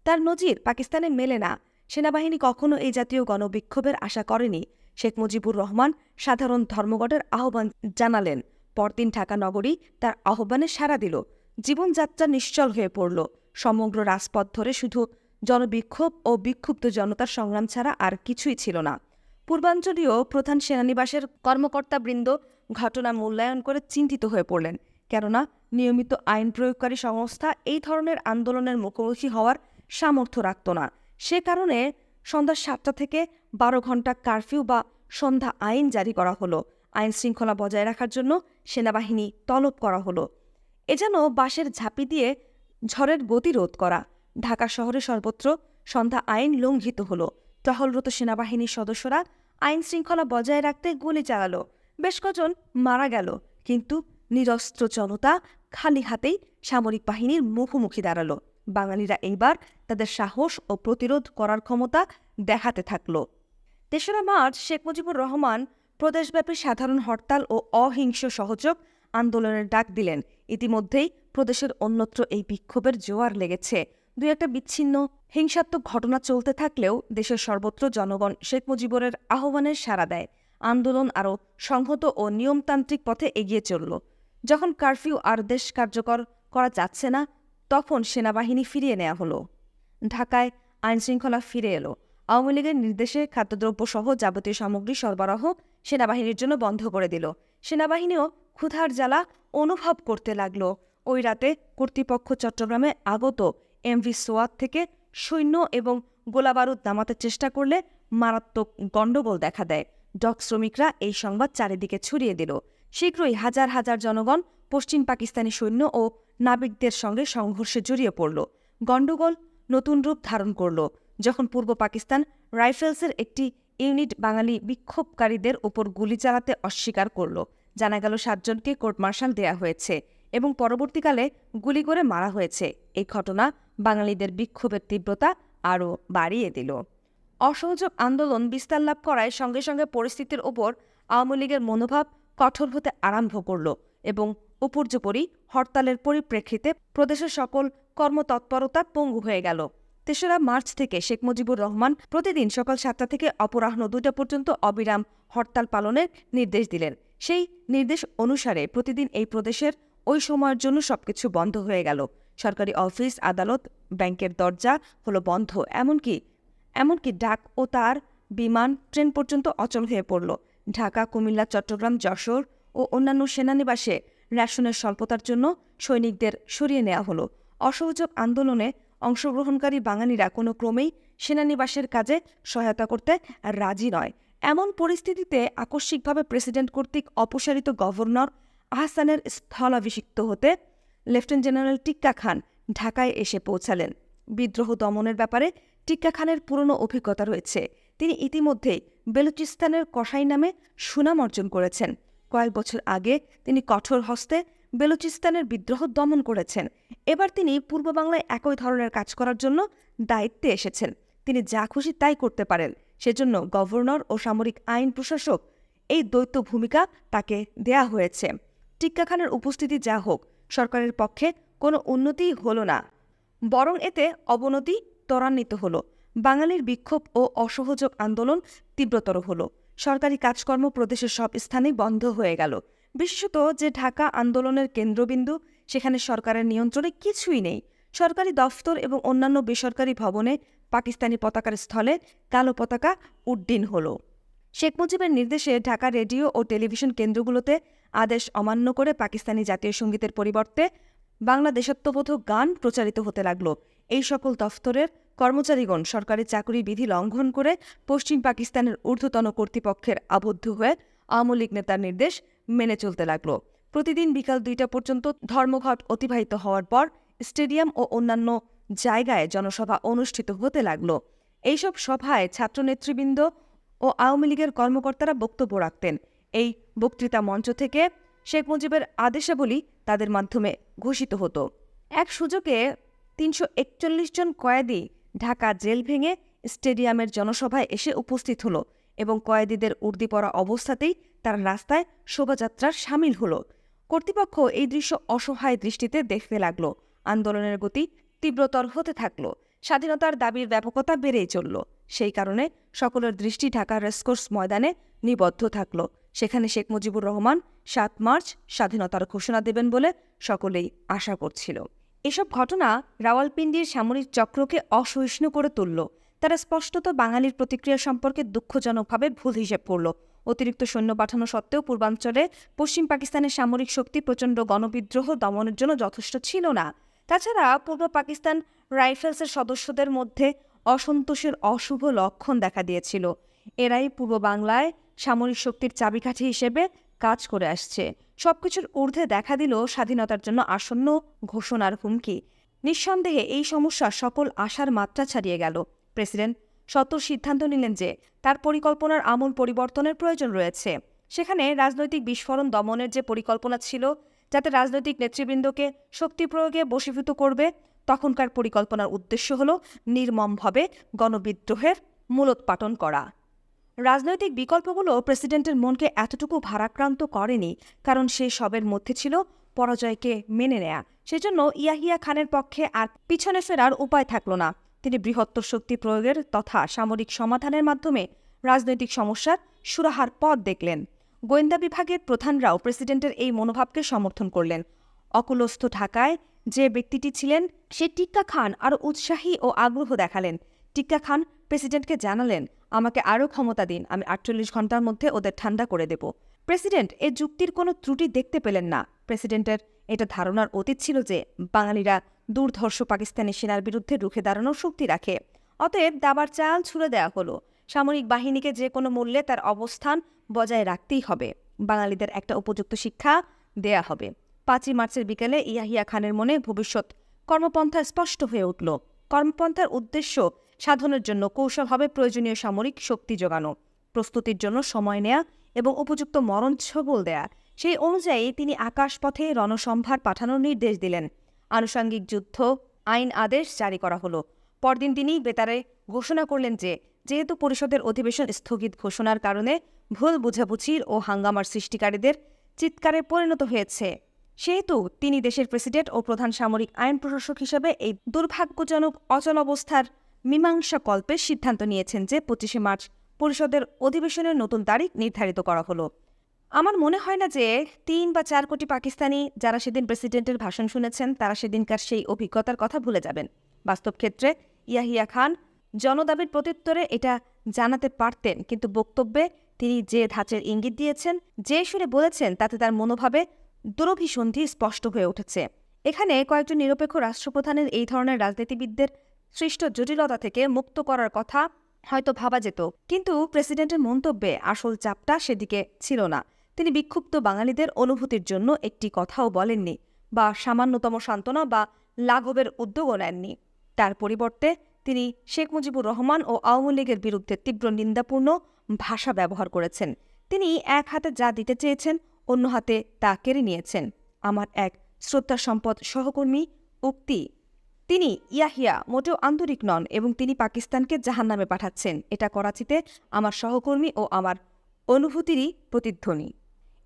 তার নজির পাকিস্তানে মেলে না। সেনাবাহিনী কখনো এই জাতীয় গণবিক্ষোভের আশা করেনি। শেখ মুজিবুর রহমান সাধারণ ধর্মঘটের আহ্বান জানালেন। পরদিন ঢাকা নগরী তার আহ্বানে সাড়া দিল। জীবনযাত্রা নিশ্চল হয়ে পড়ল। সমগ্র রাজপথ ধরে শুধু জনবিক্ষোভ ও বিক্ষুব্ধ জনতার সংগ্রাম ছাড়া আর কিছুই ছিল না। পূর্বাঞ্চলীয় প্রধান সেনানিবাসের কর্মকর্তাবৃন্দ ঘটনা মূল্যায়ন করে চিন্তিত হয়ে পড়লেন। কেননা নিয়মিত আইন প্রয়োগকারী সংস্থা এই ধরনের আন্দোলনের মুখোমুখি হওয়ার সামর্থ্য রাখত না। সে কারণে সন্ধ্যা ৭টা থেকে ১২ ঘণ্টা কারফিউ বা সন্ধ্যা আইন জারি করা হলো। আইন শৃঙ্খলা বজায় রাখার জন্য সেনাবাহিনী তলব করা হলো। এ যেন বাঁশের ঝাঁপি দিয়ে ঝড়ের গতি রোধ করা। ঢাকা শহরে সর্বত্র সন্ধ্যা আইন লঙ্ঘিত হল। টহলরত সেনাবাহিনীর সদস্যরা আইন শৃঙ্খলা বজায় রাখতে গুলি চালালো। বেশ কজন মারা গেল, কিন্তু নিরস্ত্র জনতা খালি হাতেই সামরিক বাহিনীর মুখোমুখি দাঁড়ালো। বাঙালিরা এইবার তাদের সাহস ও প্রতিরোধ করার ক্ষমতা দেখাতে থাকল। ৩রা মার্চ শেখ মুজিবুর রহমান প্রদেশব্যাপী সাধারণ হরতাল ও অহিংস সহযোগ আন্দোলনের ডাক দিলেন। ইতিমধ্যেই প্রদেশের অন্যত্র এই বিক্ষোভের জোয়ার লেগেছে। দুই একটা বিচ্ছিন্ন হিংসাত্মক ঘটনা চলতে থাকলেও দেশের সর্বত্র জনগণ শেখ মুজিবুরের আহ্বানের সাড়া দেয়। আন্দোলন আরও সংহত ও নিয়মতান্ত্রিক পথে এগিয়ে চলল। যখন কারফিউ আর দেশ কার্যকর করা যাচ্ছে না, তখন সেনাবাহিনী ফিরিয়ে নেওয়া হলো। ঢাকায় আইনশৃঙ্খলা ফিরে এলো। আওয়ামী লীগের নির্দেশে খাদ্যদ্রব্যসহ যাবতীয় সামগ্রী সরবরাহ সেনাবাহিনীর জন্য বন্ধ করে দিল। সেনাবাহিনীও ক্ষুধার জ্বালা অনুভব করতে লাগল। ওই রাতে কর্তৃপক্ষ চট্টগ্রামে আগত এমভি সোয়াত থেকে সৈন্য এবং গোলাবারুদ নামাতে চেষ্টা করলে মারাত্মক গণ্ডগোল দেখা দেয়। ডক শ্রমিকরা এই সংবাদ চারিদিকে ছড়িয়ে দিল। শীঘ্রই হাজার হাজার জনগণ পশ্চিম পাকিস্তানি সৈন্য ও নাবিকদের সঙ্গে সংঘর্ষে জড়িয়ে পড়ল। গণ্ডগোল নতুন রূপ ধারণ করল যখন পূর্ব পাকিস্তান রাইফেলসের একটি ইউনিট বাঙালি বিক্ষোভকারীদের ওপর গুলি চালাতে অস্বীকার করল। জানা গেল ৭ জনকে কোর্ট মার্শাল দেয়া হয়েছে এবং পরবর্তীকালে গুলি করে মারা হয়েছে। এই ঘটনা বাঙালিদের বিক্ষোভের তীব্রতা আরও বাড়িয়ে দিল। অসহযোগ আন্দোলন বিস্তার লাভ করায় সঙ্গে সঙ্গে পরিস্থিতির ওপর আওয়ামী লীগের মনোভাব কঠোর হতে আরম্ভ করল এবং উপর্যুপরি হরতালের পরিপ্রেক্ষিতে প্রদেশের সকল কর্মতৎপরতা পঙ্গু হয়ে গেল। ৩রা মার্চ থেকে শেখ মুজিবুর রহমান প্রতিদিন সকাল ৭টা থেকে অপরাহ্ন ২টা পর্যন্ত অবিরাম হরতাল পালনের নির্দেশ দিলেন। সেই নির্দেশ অনুসারে প্রতিদিন এই প্রদেশের ওই সময়ের জন্য সবকিছু বন্ধ হয়ে গেল। সরকারি অফিস, আদালত, ব্যাংকের দরজা হলো বন্ধ। এমনকি ডাক ও তার বিমান, ট্রেন পর্যন্ত অচল হয়ে পড়ল। ঢাকা, কুমিল্লা, চট্টগ্রাম, যশোর ও অন্যান্য সেনানিবাসে রেশনের স্বল্পতার জন্য সৈনিকদের সরিয়ে নেওয়া হলো। অসহযোগ আন্দোলনে অংশগ্রহণকারী বাঙালিরা কোনো ক্রমেই সেনানিবাসের কাজে সহায়তা করতে রাজি নয়। এমন পরিস্থিতিতে আকস্মিকভাবে প্রেসিডেন্ট কর্তৃক অপসারিত গভর্নর আহসানের স্থলাভিষিক্ত হতে লেফটেন্যান্ট জেনারেল টিক্কা খান ঢাকায় এসে পৌঁছালেন। বিদ্রোহ দমনের ব্যাপারে টিক্কা খানের পুরনো অভিজ্ঞতা রয়েছে। তিনি ইতিমধ্যেই বেলুচিস্তানের কসাই নামে সুনাম অর্জন করেছেন। কয়েক বছর আগে তিনি কঠোর হস্তে বেলুচিস্তানের বিদ্রোহ দমন করেছেন। এবার তিনি পূর্ব বাংলায় একই ধরনের কাজ করার জন্য দায়িত্বে এসেছেন। তিনি যা খুশি তাই করতে পারেন। সেজন্য গভর্নর ও সামরিক আইন প্রশাসক এই দ্বৈত ভূমিকা তাকে দেয়া হয়েছে। টিক্কা খানের উপস্থিতি যা হোক, সরকারের পক্ষে কোনো উন্নতিই হল না, বরং এতে অবনতি ত্বরান্বিত হল। বাঙালির বিক্ষোভ ও অসহযোগ আন্দোলন তীব্রতর হল। সরকারি কাজকর্ম প্রদেশের সব স্থানেই বন্ধ হয়ে গেল। বিশেষত যে ঢাকা আন্দোলনের কেন্দ্রবিন্দু, সেখানে সরকারের নিয়ন্ত্রণে কিছুই নেই। সরকারি দফতর এবং অন্যান্য বেসরকারি ভবনে পাকিস্তানি পতাকার স্থলে কালো পতাকা উড্ডীন হলো। শেখ মুজিবের নির্দেশে ঢাকা রেডিও ও টেলিভিশন কেন্দ্রগুলোতে আদেশ অমান্য করে পাকিস্তানি জাতীয় সঙ্গীতের পরিবর্তে বাংলা দেশাত্মবোধক গান প্রচারিত হতে লাগল। এই সকল দফতরের কর্মচারীগণ সরকারি চাকরি বিধি লঙ্ঘন করে পশ্চিম পাকিস্তানের ঊর্ধ্বতন কর্তৃপক্ষের আবদ্ধ হয়ে আওয়ামী লীগ নেতার নির্দেশ মেনে চলতে লাগল। প্রতিদিন বিকাল 2টা পর্যন্ত ধর্মঘট অতিবাহিত হওয়ার পর স্টেডিয়াম ও অন্যান্য জায়গায় জনসভা অনুষ্ঠিত হতে লাগল। এইসব সভায় ছাত্রনেতৃবৃন্দ ও আওয়ামী লীগের কর্মকর্তারা বক্তব্য রাখতেন। এই বক্তৃতা মঞ্চ থেকে শেখ মুজিবের আদেশাবলী তাদের মাধ্যমে ঘোষিত হতো। এক সুযোগে 341 জন কয়েদি ঢাকা জেল ভেঙে স্টেডিয়ামের জনসভায় এসে উপস্থিত হলো এবং কয়েদিদের উর্দি পরা অবস্থাতেই তারা রাস্তায় শোভাযাত্রার সামিল হলো। কর্তৃপক্ষ এই দৃশ্য অসহায় দৃষ্টিতে দেখতে লাগল। আন্দোলনের গতি তীব্রতর হতে থাকল। স্বাধীনতার দাবির ব্যাপকতা বেড়েই চলল। সেই কারণে সকলের দৃষ্টি ঢাকার রেসকোর্স ময়দানে নিবদ্ধ থাকল। সেখানে শেখ মুজিবুর রহমান 7 মার্চ স্বাধীনতার ঘোষণা দেবেন বলে সকলেই আশা করছিল। এসব ঘটনা রাওয়ালপিন্ডির সামরিক চক্রকে অসহিষ্ণু করে তুলল। তারা স্পষ্টত বাঙালির প্রতিক্রিয়া সম্পর্কে দুঃখজনকভাবে ভুল হিসেব করল। অতিরিক্ত সৈন্য পাঠানো সত্ত্বেও পূর্বাঞ্চলে পশ্চিম পাকিস্তানের সামরিক শক্তি প্রচণ্ড গণবিদ্রোহ দমনের জন্য যথেষ্ট ছিল না। তাছাড়া পূর্ব পাকিস্তান রাইফেলসের সদস্যদের মধ্যে অসন্তোষের অশুভ লক্ষণ দেখা দিয়েছিল। এরাই পূর্ব বাংলায় সামরিক শক্তির চাবিকাঠি হিসেবে কাজ করে আসছে। সবকিছুর ঊর্ধ্বে দেখা দিল স্বাধীনতার জন্য আসন্ন ঘোষণার হুমকি। নিঃসন্দেহে এই সমস্যা সকল আশার মাত্রা ছাড়িয়ে গেল। প্রেসিডেন্ট সত্বর সিদ্ধান্ত নিলেন যে তার পরিকল্পনার আমূল পরিবর্তনের প্রয়োজন রয়েছে। সেখানে রাজনৈতিক বিস্ফোরণ দমনের যে পরিকল্পনা ছিল, যাতে রাজনৈতিক নেতৃবৃন্দকে শক্তি প্রয়োগে বশীভূত করবে, তখনকার পরিকল্পনার উদ্দেশ্য হল নির্মমভাবে গণবিদ্রোহের মূলোৎপাটন করা। রাজনৈতিক বিকল্পগুলো প্রেসিডেন্টের মনকে এতটুকু ভারাক্রান্ত করেনি, কারণ সে সবের মধ্যে ছিল পরাজয়কে মেনে নেয়া। সেজন্য ইয়াহিয়া খানের পক্ষে আর পিছনে ফেরার উপায় থাকল না। তিনি বৃহত্তর শক্তি প্রয়োগের তথা সামরিক সমাধানের মাধ্যমে রাজনৈতিক সমস্যার সুরাহার পথ দেখলেন। গোয়েন্দা বিভাগের প্রধানরাও প্রেসিডেন্টের এই মনোভাবকে সমর্থন করলেন। অকুলস্থ ঢাকায় যে ব্যক্তিটি ছিলেন, সে টিক্কা খান আরও উৎসাহী ও আগ্রহ দেখালেন। টিক্কা খান প্রেসিডেন্টকে জানালেন, আমাকে আরও ক্ষমতা দিন, আমি 48 ঘন্টার মধ্যে ওদের ঠান্ডা করে দেব। প্রেসিডেন্ট এ যুক্তির কোনো ত্রুটি দেখতে পেলেন না। প্রেসিডেন্টের এটা ধারণার অতীত ছিল যে বাঙালিরা দুর্ধর্ষ পাকিস্তানি সেনার বিরুদ্ধে রুখে দাঁড়ানোর শক্তি রাখে। অতএব দাবার চাল ছুড়ে দেওয়া হলো। সামরিক বাহিনীকে যে কোনো মূল্যে তার অবস্থান বজায় রাখতেই হবে। বাঙালিদের একটা উপযুক্ত শিক্ষা দেয়া হবে। 5ই মার্চের বিকেলে ইয়াহিয়া খানের মনে ভবিষ্যৎ কর্মপন্থা স্পষ্ট হয়ে উঠল। কর্মপন্থার উদ্দেশ্য সাধনের জন্য কৌশলভাবে প্রয়োজনীয় সামরিক শক্তি জোগানো, প্রস্তুতির জন্য সময় নেয়া এবং উপযুক্ত মরণছবল দেয়া। সেই অনুযায়ী তিনি আকাশপথে রণসম্ভার পাঠানোর নির্দেশ দিলেন। আনুষঙ্গিক যুদ্ধ আইন আদেশ জারি করা হলো। পরদিন তিনি বেতারে ঘোষণা করলেন যে যেহেতু পরিষদের অধিবেশন স্থগিত ঘোষণার কারণে ভুল বুঝাবুঝির ও হাঙ্গামার সৃষ্টিকারীদের চিৎকারে পরিণত হয়েছে, সেহেতু তিনি দেশের প্রেসিডেন্ট ও প্রধান সামরিক আইন প্রশাসক হিসেবে এই দুর্ভাগ্যজনক অচল অবস্থার মীমাংসা কল্পের সিদ্ধান্ত নিয়েছেন যে 25শে মার্চ পরিষদের অধিবেশনের নতুন তারিখ নির্ধারিত করা হলো। আমার মনে হয় না যে 3 বা 4 কোটি পাকিস্তানি যারা সেদিন প্রেসিডেন্টের ভাষণ শুনেছেন তারা সেদিনকার সেই অভিজ্ঞতার কথা ভুলে যাবেন। বাস্তব ক্ষেত্রে ইয়াহিয়া খান জনদাবির প্রত্যুত্তরে এটা জানাতে পারতেন, কিন্তু বক্তব্যে তিনি যে ধাঁচের ইঙ্গিত দিয়েছেন, যে সুরে বলেছেন, তাতে তার মনোভাবে দুরভিসন্ধি স্পষ্ট হয়ে উঠেছে। এখানে কয়েকজন নিরপেক্ষ রাষ্ট্রপ্রধানের এই ধরনের রাজনীতিবিদদের সৃষ্ট জটিলতা থেকে মুক্ত করার কথা হয়তো ভাবা যেত, কিন্তু প্রেসিডেন্টের মন্তব্যে আসল চাপটা সেদিকে ছিল না। তিনি বিক্ষুব্ধ বাঙালিদের অনুভূতির জন্য একটি কথাও বলেননি বা সামান্যতম সান্ত্বনা বা লাঘবের উদ্যোগও নেননি। তার পরিবর্তে তিনি শেখ মুজিবুর রহমান ও আওয়ামী লীগের বিরুদ্ধে তীব্র নিন্দাপূর্ণ ভাষা ব্যবহার করেছেন। তিনি এক হাতে যা দিতে চেয়েছেন, অন্য হাতে তা কেড়ে নিয়েছেন। আমার এক শ্রদ্ধা সম্পদ সহকর্মী উক্তি, তিনি ইয়াহিয়া মোটেও আন্তরিক নন এবং তিনি পাকিস্তানকে জাহান্নামে পাঠাচ্ছেন। এটা করাচিতে আমার সহকর্মী ও আমার অনুভূতিরই প্রতিধ্বনি।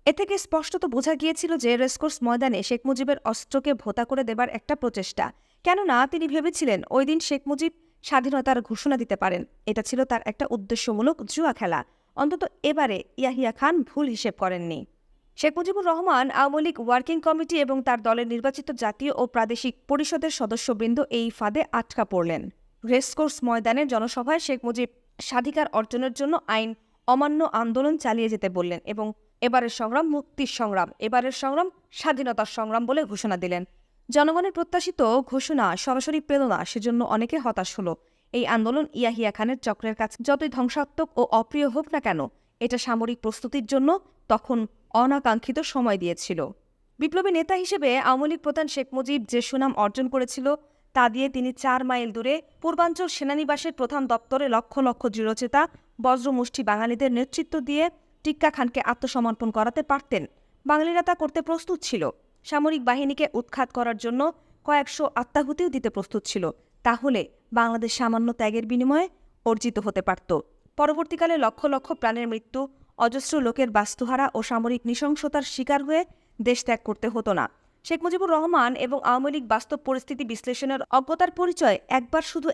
এ থেকে স্পষ্টত বোঝা গিয়েছিল যে রেসকোর্স ময়দানে শেখ মুজিবের অস্ত্রকে ভোতা করে দেবার একটা প্রচেষ্টা। কেননা তিনি ভেবেছিলেন ওই দিন শেখ মুজিব স্বাধীনতার ঘোষণা দিতে পারেন। এটা ছিল তার একটা উদ্দেশ্যমূলক জুয়া খেলা। অন্তত এবারে ইয়াহিয়া খান ভুল হিসেব করেননি। শেখ মুজিবুর রহমান আওয়ামী লীগ ওয়ার্কিং কমিটি এবং তার দলের নির্বাচিত জাতীয় ও প্রাদেশিক পরিষদের সদস্যবৃন্দ এই ফাঁদে আটকা পড়লেন। রেসকোর্স ময়দানের জনসভায় শেখ মুজিব স্বাধিকার অর্জনের জন্য আইন অমান্য আন্দোলন চালিয়ে যেতে বললেন এবং এবারের সংগ্রাম মুক্তির সংগ্রাম, এবারের সংগ্রাম স্বাধীনতার সংগ্রাম বলে ঘোষণা দিলেন। জনগণের প্রত্যাশিত ঘোষণা সরাসরি পেল না, সেজন্য অনেকে হতাশ হলো। এই আন্দোলন ইয়াহিয়া খানের চক্রের কাছে যতই ধ্বংসাত্মক ও অপ্রিয় হোক না কেন, এটা সামরিক প্রস্তুতির জন্য তখন অনাকাঙ্ক্ষিত সময় দিয়েছিল। বিপ্লবী নেতা হিসেবে আওয়ামী লীগ প্রধান শেখ মুজিব যে সুনাম অর্জন করেছিল তা দিয়ে তিনি 4 মাইল দূরে পূর্বাঞ্চল সেনানিবাসের প্রধান দপ্তরে লক্ষ লক্ষ দৃঢ়চেতা বজ্রমুষ্টি বাঙালিদের নেতৃত্ব দিয়ে টিক্কা খানকে আত্মসমর্পণ করাতে পারতেন। বাঙালিরা তা করতে প্রস্তুত ছিল। সামরিক বাহিনীকে উৎখাত করার জন্য কয়েকশো আত্মাহুতিও দিতে প্রস্তুত ছিল। তাহলে বাংলাদেশ সামান্য ত্যাগের বিনিময়ে অর্জিত হতে পারত। পরবর্তীকালে লক্ষ লক্ষ প্রাণের মৃত্যু, অজস্র লোকের বাস্তুহারা ও সামরিক নৃশংসতার শিকার হয়ে দেশ ত্যাগ করতে হতো না। শেখ মুজিবুর রহমান এবং আওয়ামী লীগ বাস্তব পরিস্থিতি বিশ্লেষণের অজ্ঞতার পরিচয়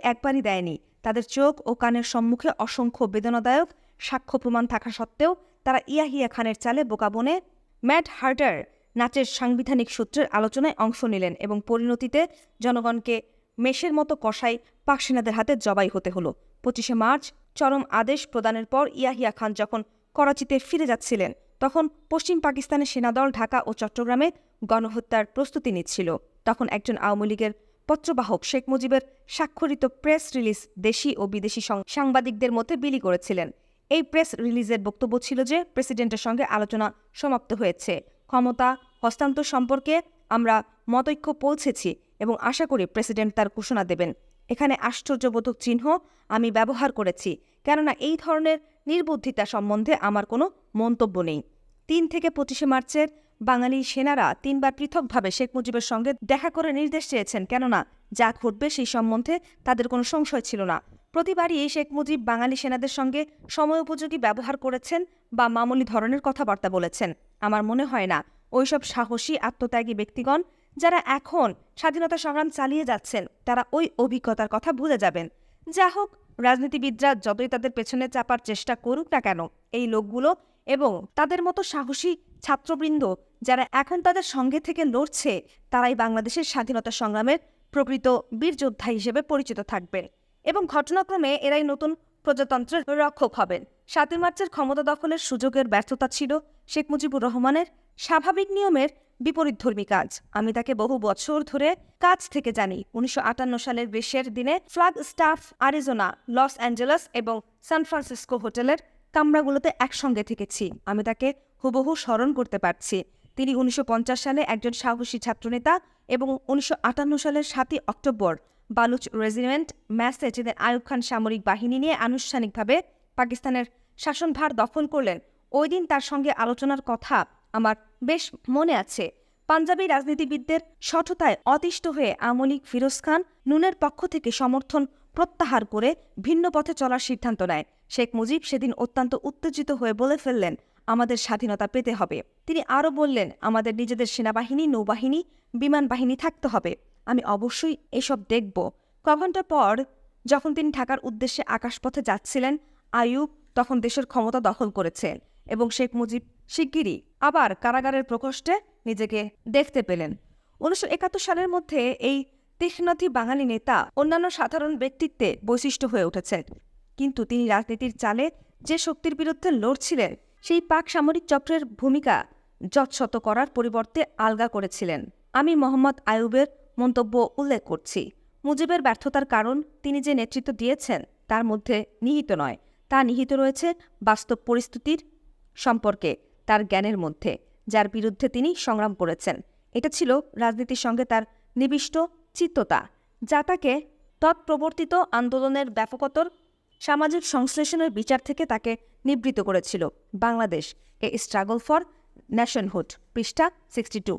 একবারই দেয়নি। তাদের চোখ ও কানের সম্মুখে অসংখ্য বেদনাদায়ক সাক্ষ্য প্রমাণ থাকা সত্ত্বেও তারা ইয়াহিয়া খানের চালে বোকা বনে ম্যাড হার্টার নাচের সাংবিধানিক সূত্রের আলোচনায় অংশ নিলেন এবং পরিণতিতে জনগণকে মেষের মতো কষাই পাক সেনাদের হাতে জবাই হতে হলো। 25শে মার্চ চরম আদেশ প্রদানের পর ইয়াহিয়া খান যখন করাচিতে ফিরে যাচ্ছিলেন, তখন পশ্চিম পাকিস্তানের সেনাদল ঢাকা ও চট্টগ্রামে গণহত্যার প্রস্তুতি নিচ্ছিল। তখন একজন আওয়ামী লীগের পত্রবাহক শেখ মুজিবের স্বাক্ষরিত প্রেস রিলিজ দেশি ও বিদেশি সাংবাদিকদের মধ্যে বিলি করেছিলেন। এই প্রেস রিলিজের বক্তব্য ছিল যে প্রেসিডেন্টের সঙ্গে আলোচনা সমাপ্ত হয়েছে, ক্ষমতা হস্তান্তর সম্পর্কে আমরা মতৈক্য পৌঁছেছি এবং আশা করি প্রেসিডেন্ট তার ঘোষণা দেবেন। এখানে আশ্চর্যবোধক চিহ্ন আমি ব্যবহার করেছি, কেননা এই ধরনের নির্বুদ্ধিতা সম্বন্ধে আমার কোনো মন্তব্য নেই। 3 থেকে 25শে মার্চের বাঙালি সেনারা 3 বার পৃথকভাবে শেখ মুজিবের সঙ্গে দেখা করে নির্দেশ চেয়েছেন, কেননা যা ঘটবে সেই সম্বন্ধে তাদের কোনো সংশয় ছিল না। প্রতিবারই শেখ মুজিব বাঙালি সেনাদের সঙ্গে সময়োপযোগী ব্যবহার করেছেন বা মামুলি ধরনের কথাবার্তা বলেছেন। আমার মনে হয় না ওইসব সাহসী আত্মত্যাগী ব্যক্তিগণ যারা এখন স্বাধীনতা সংগ্রাম চালিয়ে যাচ্ছেন তারা ওই অভিজ্ঞতার কথা ভুলে যাবেন। যা হোক, রাজনীতিবিদরা যতই তাদের পেছনে চাপার চেষ্টা করুক না কেন, এই লোকগুলো এবং তাদের মতো সাহসী ছাত্রবৃন্দ যারা এখন তাদের সঙ্গে থেকে লড়ছে, তারাই বাংলাদেশের স্বাধীনতা সংগ্রামের প্রকৃত বীরযোদ্ধা হিসেবে পরিচিত থাকবেন এবং ঘটনাক্রমে এরাই নতুন প্রজাতন্ত্রের রক্ষক হবেন। 7 মার্চের ক্ষমতা দখলের সুযোগের ব্যর্থতা ছিল শেখ মুজিবুর রহমানের স্বাভাবিক নিয়মের বিপরীতধর্মী কাজ। আমি তাকে বহু বছর ধরে কাছ থেকে জানি। 1958 সালের গ্রীষ্মের দিনে ফ্ল্যাগ স্টাফ আরিজোনা, লস অ্যাঞ্জেলেস এবং সান ফ্রান্সিসকো হোটেলের কামরাগুলোতে একসঙ্গে থেকেছি। আমি তাকে হুবহু স্মরণ করতে পারছি। তিনি 1950 সালে একজন সাহসী ছাত্রনেতা এবং 1958 সালের 7ই অক্টোবর বালুচ রেজিমেন্ট ম্যাসে যেদিন আইয়ুব খান সামরিক বাহিনী নিয়ে আনুষ্ঠানিকভাবে পাকিস্তানের শাসনভার দখল করলেন, ওই দিন তার সঙ্গে আলোচনার কথা আমার বেশ মনে আছে। পাঞ্জাবি রাজনীতিবিদদের সঠতায় অতিষ্ঠ হয়ে আওয়ামী লীগ ফিরোজ খান নুনের পক্ষ থেকে সমর্থন প্রত্যাহার করে ভিন্ন পথে চলার সিদ্ধান্ত নেয়। শেখ মুজিব সেদিন অত্যন্ত উত্তেজিত হয়ে বলে ফেললেন, আমাদের স্বাধীনতা পেতে হবে। তিনি আরও বললেন, আমাদের নিজেদের সেনাবাহিনী, নৌবাহিনী, বিমান বাহিনী থাকতে হবে। আমি অবশ্যই এসব দেখব। কঘণ্টা পর যখন তিনি ঢাকার উদ্দেশ্যে আকাশপথে যাচ্ছিলেন, আইয়ুব তখন দেশের ক্ষমতা দখল করেছেন এবং শেখ মুজিব শিগগিরই আবার কারাগারের প্রকোষ্ঠে নিজেকে দেখতে পেলেন। 1971 সালের মধ্যে এই তীক্ষ্ণাতি বাঙালি নেতা অন্যান্য সাধারণ ব্যক্তিত্বে বৈশিষ্ট্য হয়ে উঠেছেন, কিন্তু তিনি রাজনীতির চালে যে শক্তির বিরুদ্ধে লড়ছিলেন সেই পাক সামরিক চক্রের ভূমিকা যৎসত করার পরিবর্তে আলগা করেছিলেন। আমি মোহাম্মদ আইয়ুবের মন্তব্য উল্লেখ করছি। মুজিবের ব্যর্থতার কারণ তিনি যে নেতৃত্ব দিয়েছেন তার মধ্যে নিহিত নয়, তা নিহিত রয়েছে বাস্তব পরিস্থিতির সম্পর্কে তার জ্ঞানের মধ্যে, যার বিরুদ্ধে তিনি সংগ্রাম করেছেন। এটা ছিল রাজনীতির সঙ্গে তার নিবিষ্ট চিত্ততা, যা তাকে তৎপ্রবর্তিত আন্দোলনের ব্যাপকতর সামাজিক সংশ্লেষণের বিচার থেকে তাকে নিবৃত করেছিল। বাংলাদেশ, এ স্ট্রাগল ফর নেশনহুড, পৃষ্ঠা 62।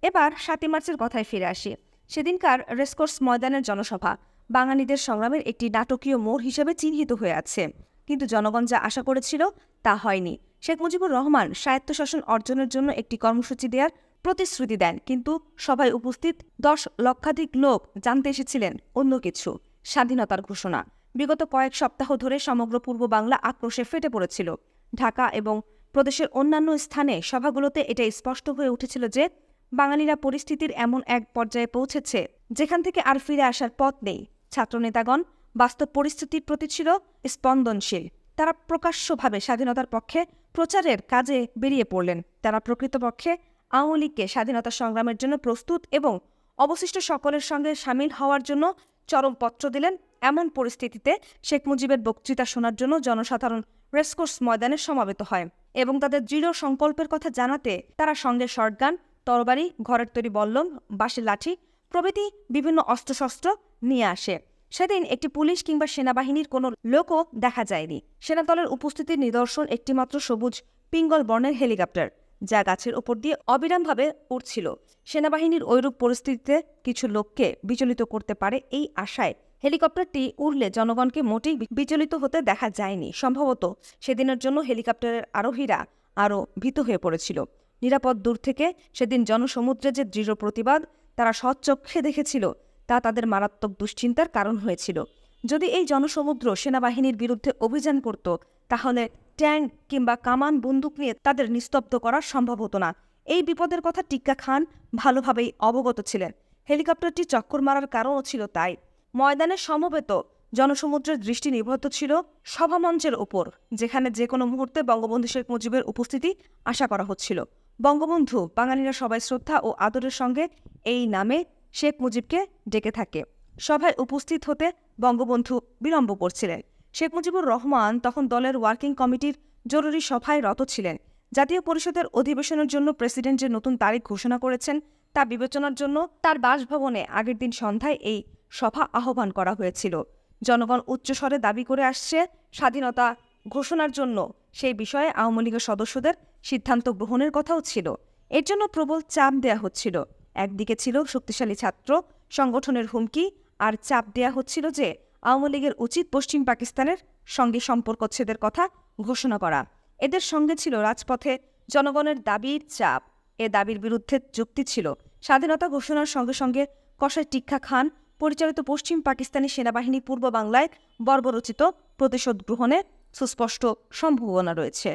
এবার 7 মার্চের কথায় ফিরে আসি। সেদিনকার রেসকোর্স ময়দানের জনসভা বাঙালিদের সংগ্রামের একটি নাটকীয় মোড় হিসেবে চিহ্নিত হয়ে আছে, কিন্তু জনগণ যা আশা করেছিল তা হয়নি। শেখ মুজিবুর রহমান স্বায়ত্তশাসন অর্জনের জন্য একটি কর্মসূচি দেওয়ার প্রতিশ্রুতি দেন, কিন্তু সভায় উপস্থিত 10 লক্ষাধিক লোক জানতে এসেছিলেন অন্য কিছু, স্বাধীনতার ঘোষণা। বিগত কয়েক সপ্তাহ ধরে সমগ্র পূর্ব বাংলা আক্রোশে ফেটে পড়েছিল। ঢাকা এবং প্রদেশের অন্যান্য স্থানে সভাগুলোতে এটা স্পষ্ট হয়ে উঠেছিল যে বাঙালিরা পরিস্থিতির এমন এক পর্যায়ে পৌঁছেছে যেখান থেকে আর ফিরে আসার পথ নেই। ছাত্রনেতাগণ বাস্তব পরিস্থিতির প্রতি ছিল স্পন্দনশীল। তারা প্রকাশ্যভাবে স্বাধীনতার পক্ষে প্রচারের কাজে বেরিয়ে পড়লেন। তারা প্রকৃতপক্ষে আওয়ামী লীগকে স্বাধীনতা সংগ্রামের জন্য প্রস্তুত এবং অবশিষ্ট সকলের সঙ্গে সামিল হওয়ার জন্য চরম পত্র দিলেন। এমন পরিস্থিতিতে শেখ মুজিবের বক্তৃতা শোনার জন্য জনসাধারণ রেসকোর্স ময়দানে সমবেত হয় এবং তাদের দৃঢ় সংকল্পের কথা জানাতে তারা সঙ্গে শর্টগান, তরবারি, ঘরের তৈরি বল্লম, বাঁশের লাঠি প্রভৃতি বিভিন্ন অস্ত্রশস্ত্র নিয়ে আসে। সেদিন একটি পুলিশ কিংবা সেনাবাহিনীর কোনো লোকও দেখা যায়নি। সেনাদলের উপস্থিতির নিদর্শন একটিমাত্র সবুজ পিঙ্গল বর্ণের হেলিকপ্টার, যা গাছের ওপর দিয়ে অবিরামভাবে উড়ছিল। সেনাবাহিনীর ঐরূপ পরিস্থিতিতে কিছু লোককে বিচলিত করতে পারে এই আশায় হেলিকপ্টারটি উড়লে জনগণকে মোটেই বিচলিত হতে দেখা যায়নি। সম্ভবত সেদিনের জন্য হেলিকপ্টারের আরোহীরা আরও ভীত হয়ে পড়েছিল। নিরাপদ দূর থেকে সেদিন জনসমুদ্রে যে দৃঢ় প্রতিবাদ তারা সচক্ষে দেখেছিল তা তাদের মারাত্মক দুশ্চিন্তার কারণ হয়েছিল। যদি এই জনসমুদ্র সেনাবাহিনীর বিরুদ্ধে অভিযান করত, তাহলে ট্যাঙ্ক কিংবা কামান বন্দুক নিয়ে তাদের নিস্তব্ধ করা সম্ভব হতো না। এই বিপদের কথা টিক্কা খান ভালোভাবেই অবগত ছিলেন। হেলিকপ্টারটি চক্কর মারার কারণও ছিল তাই। ময়দানে সমবেত জনসমুদ্রের দৃষ্টি নিবদ্ধ ছিল সভামঞ্চের ওপর, যেখানে যে কোনো মুহূর্তে বঙ্গবন্ধু শেখ মুজিবের উপস্থিতি আশা করা হচ্ছিল। বঙ্গবন্ধু, বাঙালিরা সবাই শ্রদ্ধা ও আদরের সঙ্গে এই নামে শেখ মুজিবকে ডেকে থাকে। সভায় উপস্থিত হতে বঙ্গবন্ধু বিলম্ব করছিলেন। শেখ মুজিবুর রহমান তখন দলের ওয়ার্কিং কমিটির জরুরি সভায় রত ছিলেন। জাতীয় পরিষদের অধিবেশনের জন্য প্রেসিডেন্ট যে নতুন তারিখ ঘোষণা করেছেন তা বিবেচনার জন্য তার বাসভবনে আগের দিন সন্ধ্যায় এই সভা আহ্বান করা হয়েছিল। জনগণ উচ্চস্বরে দাবি করে আসছে স্বাধীনতা ঘোষণার জন্য। সেই বিষয়ে আওয়ামী লীগের সদস্যদের সিদ্ধান্ত গ্রহণের কথাও ছিল। এর জন্য প্রবল চাপ দেয়া হচ্ছিল। একদিকে ছিল শক্তিশালী ছাত্র সংগঠনের হুমকি, আর চাপ দেয়া হচ্ছিল যে আওয়ামী লীগের উচিত পশ্চিম পাকিস্তানের সঙ্গে সম্পর্কচ্ছেদের কথা ঘোষণা করা। এদের সঙ্গে ছিল রাজপথে জনগণের দাবির চাপ। এ দাবির বিরুদ্ধে যুক্তি ছিল স্বাধীনতা ঘোষণার সঙ্গে সঙ্গে কসাই টিক্কা খান পরিচালিত পশ্চিম পাকিস্তানি সেনাবাহিনী পূর্ব বাংলায় বর্বরোচিত প্রতিশোধ গ্রহণের সুস্পষ্ট সম্ভাবনা রয়েছে,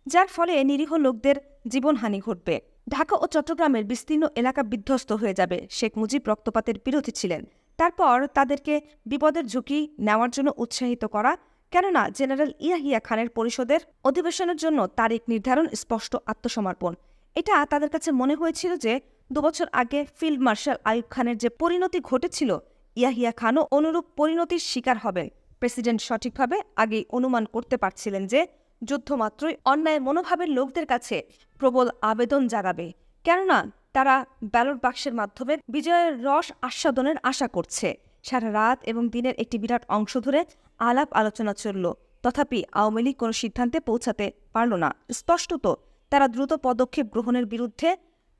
যার ফলে নিরীহ লোকদের জীবনহানি ঘটবে। ঢাকা ও চট্টগ্রামের বিস্তীর্ণ এলাকা বিধ্বস্ত হয়ে যাবে। শেখ মুজিব রক্তপাতের বিরোধী ছিলেন। তারপর তাদেরকে বিপদের ঝুঁকি নেওয়ার জন্য উৎসাহিত করা, কেননা জেনারেল ইয়াহিয়া খানের পরিষদের অধিবেশনের জন্য তারিখ নির্ধারণ স্পষ্ট আত্মসমর্পণ। এটা তাদের কাছে মনে হয়েছিল যে 2 বছর আগে ফিল্ড মার্শাল আইয়ুব খানের যে পরিণতি ঘটেছিল, ইয়াহিয়া খানও অনুরূপ পরিণতির শিকার হবেন। প্রেসিডেন্ট সঠিকভাবে আগেই অনুমান করতে পারছিলেন যে যুদ্ধ মাত্রই অন্যায় মনোভাবের লোকদের কাছে প্রবল আবেদন জাগাবে, কেননা তারা ব্যালট বাক্সের মাধ্যমে বিজয়ের রস আস্বাদনের আশা করছে। সারা রাত এবং দিনের একটি বিরাট অংশ ধরে আলাপ আলোচনা চলল, তথাপি আওয়ামী লীগ কোনো সিদ্ধান্তে পৌঁছাতে পারল না। স্পষ্টত তারা দ্রুত পদক্ষেপ গ্রহণের বিরুদ্ধে,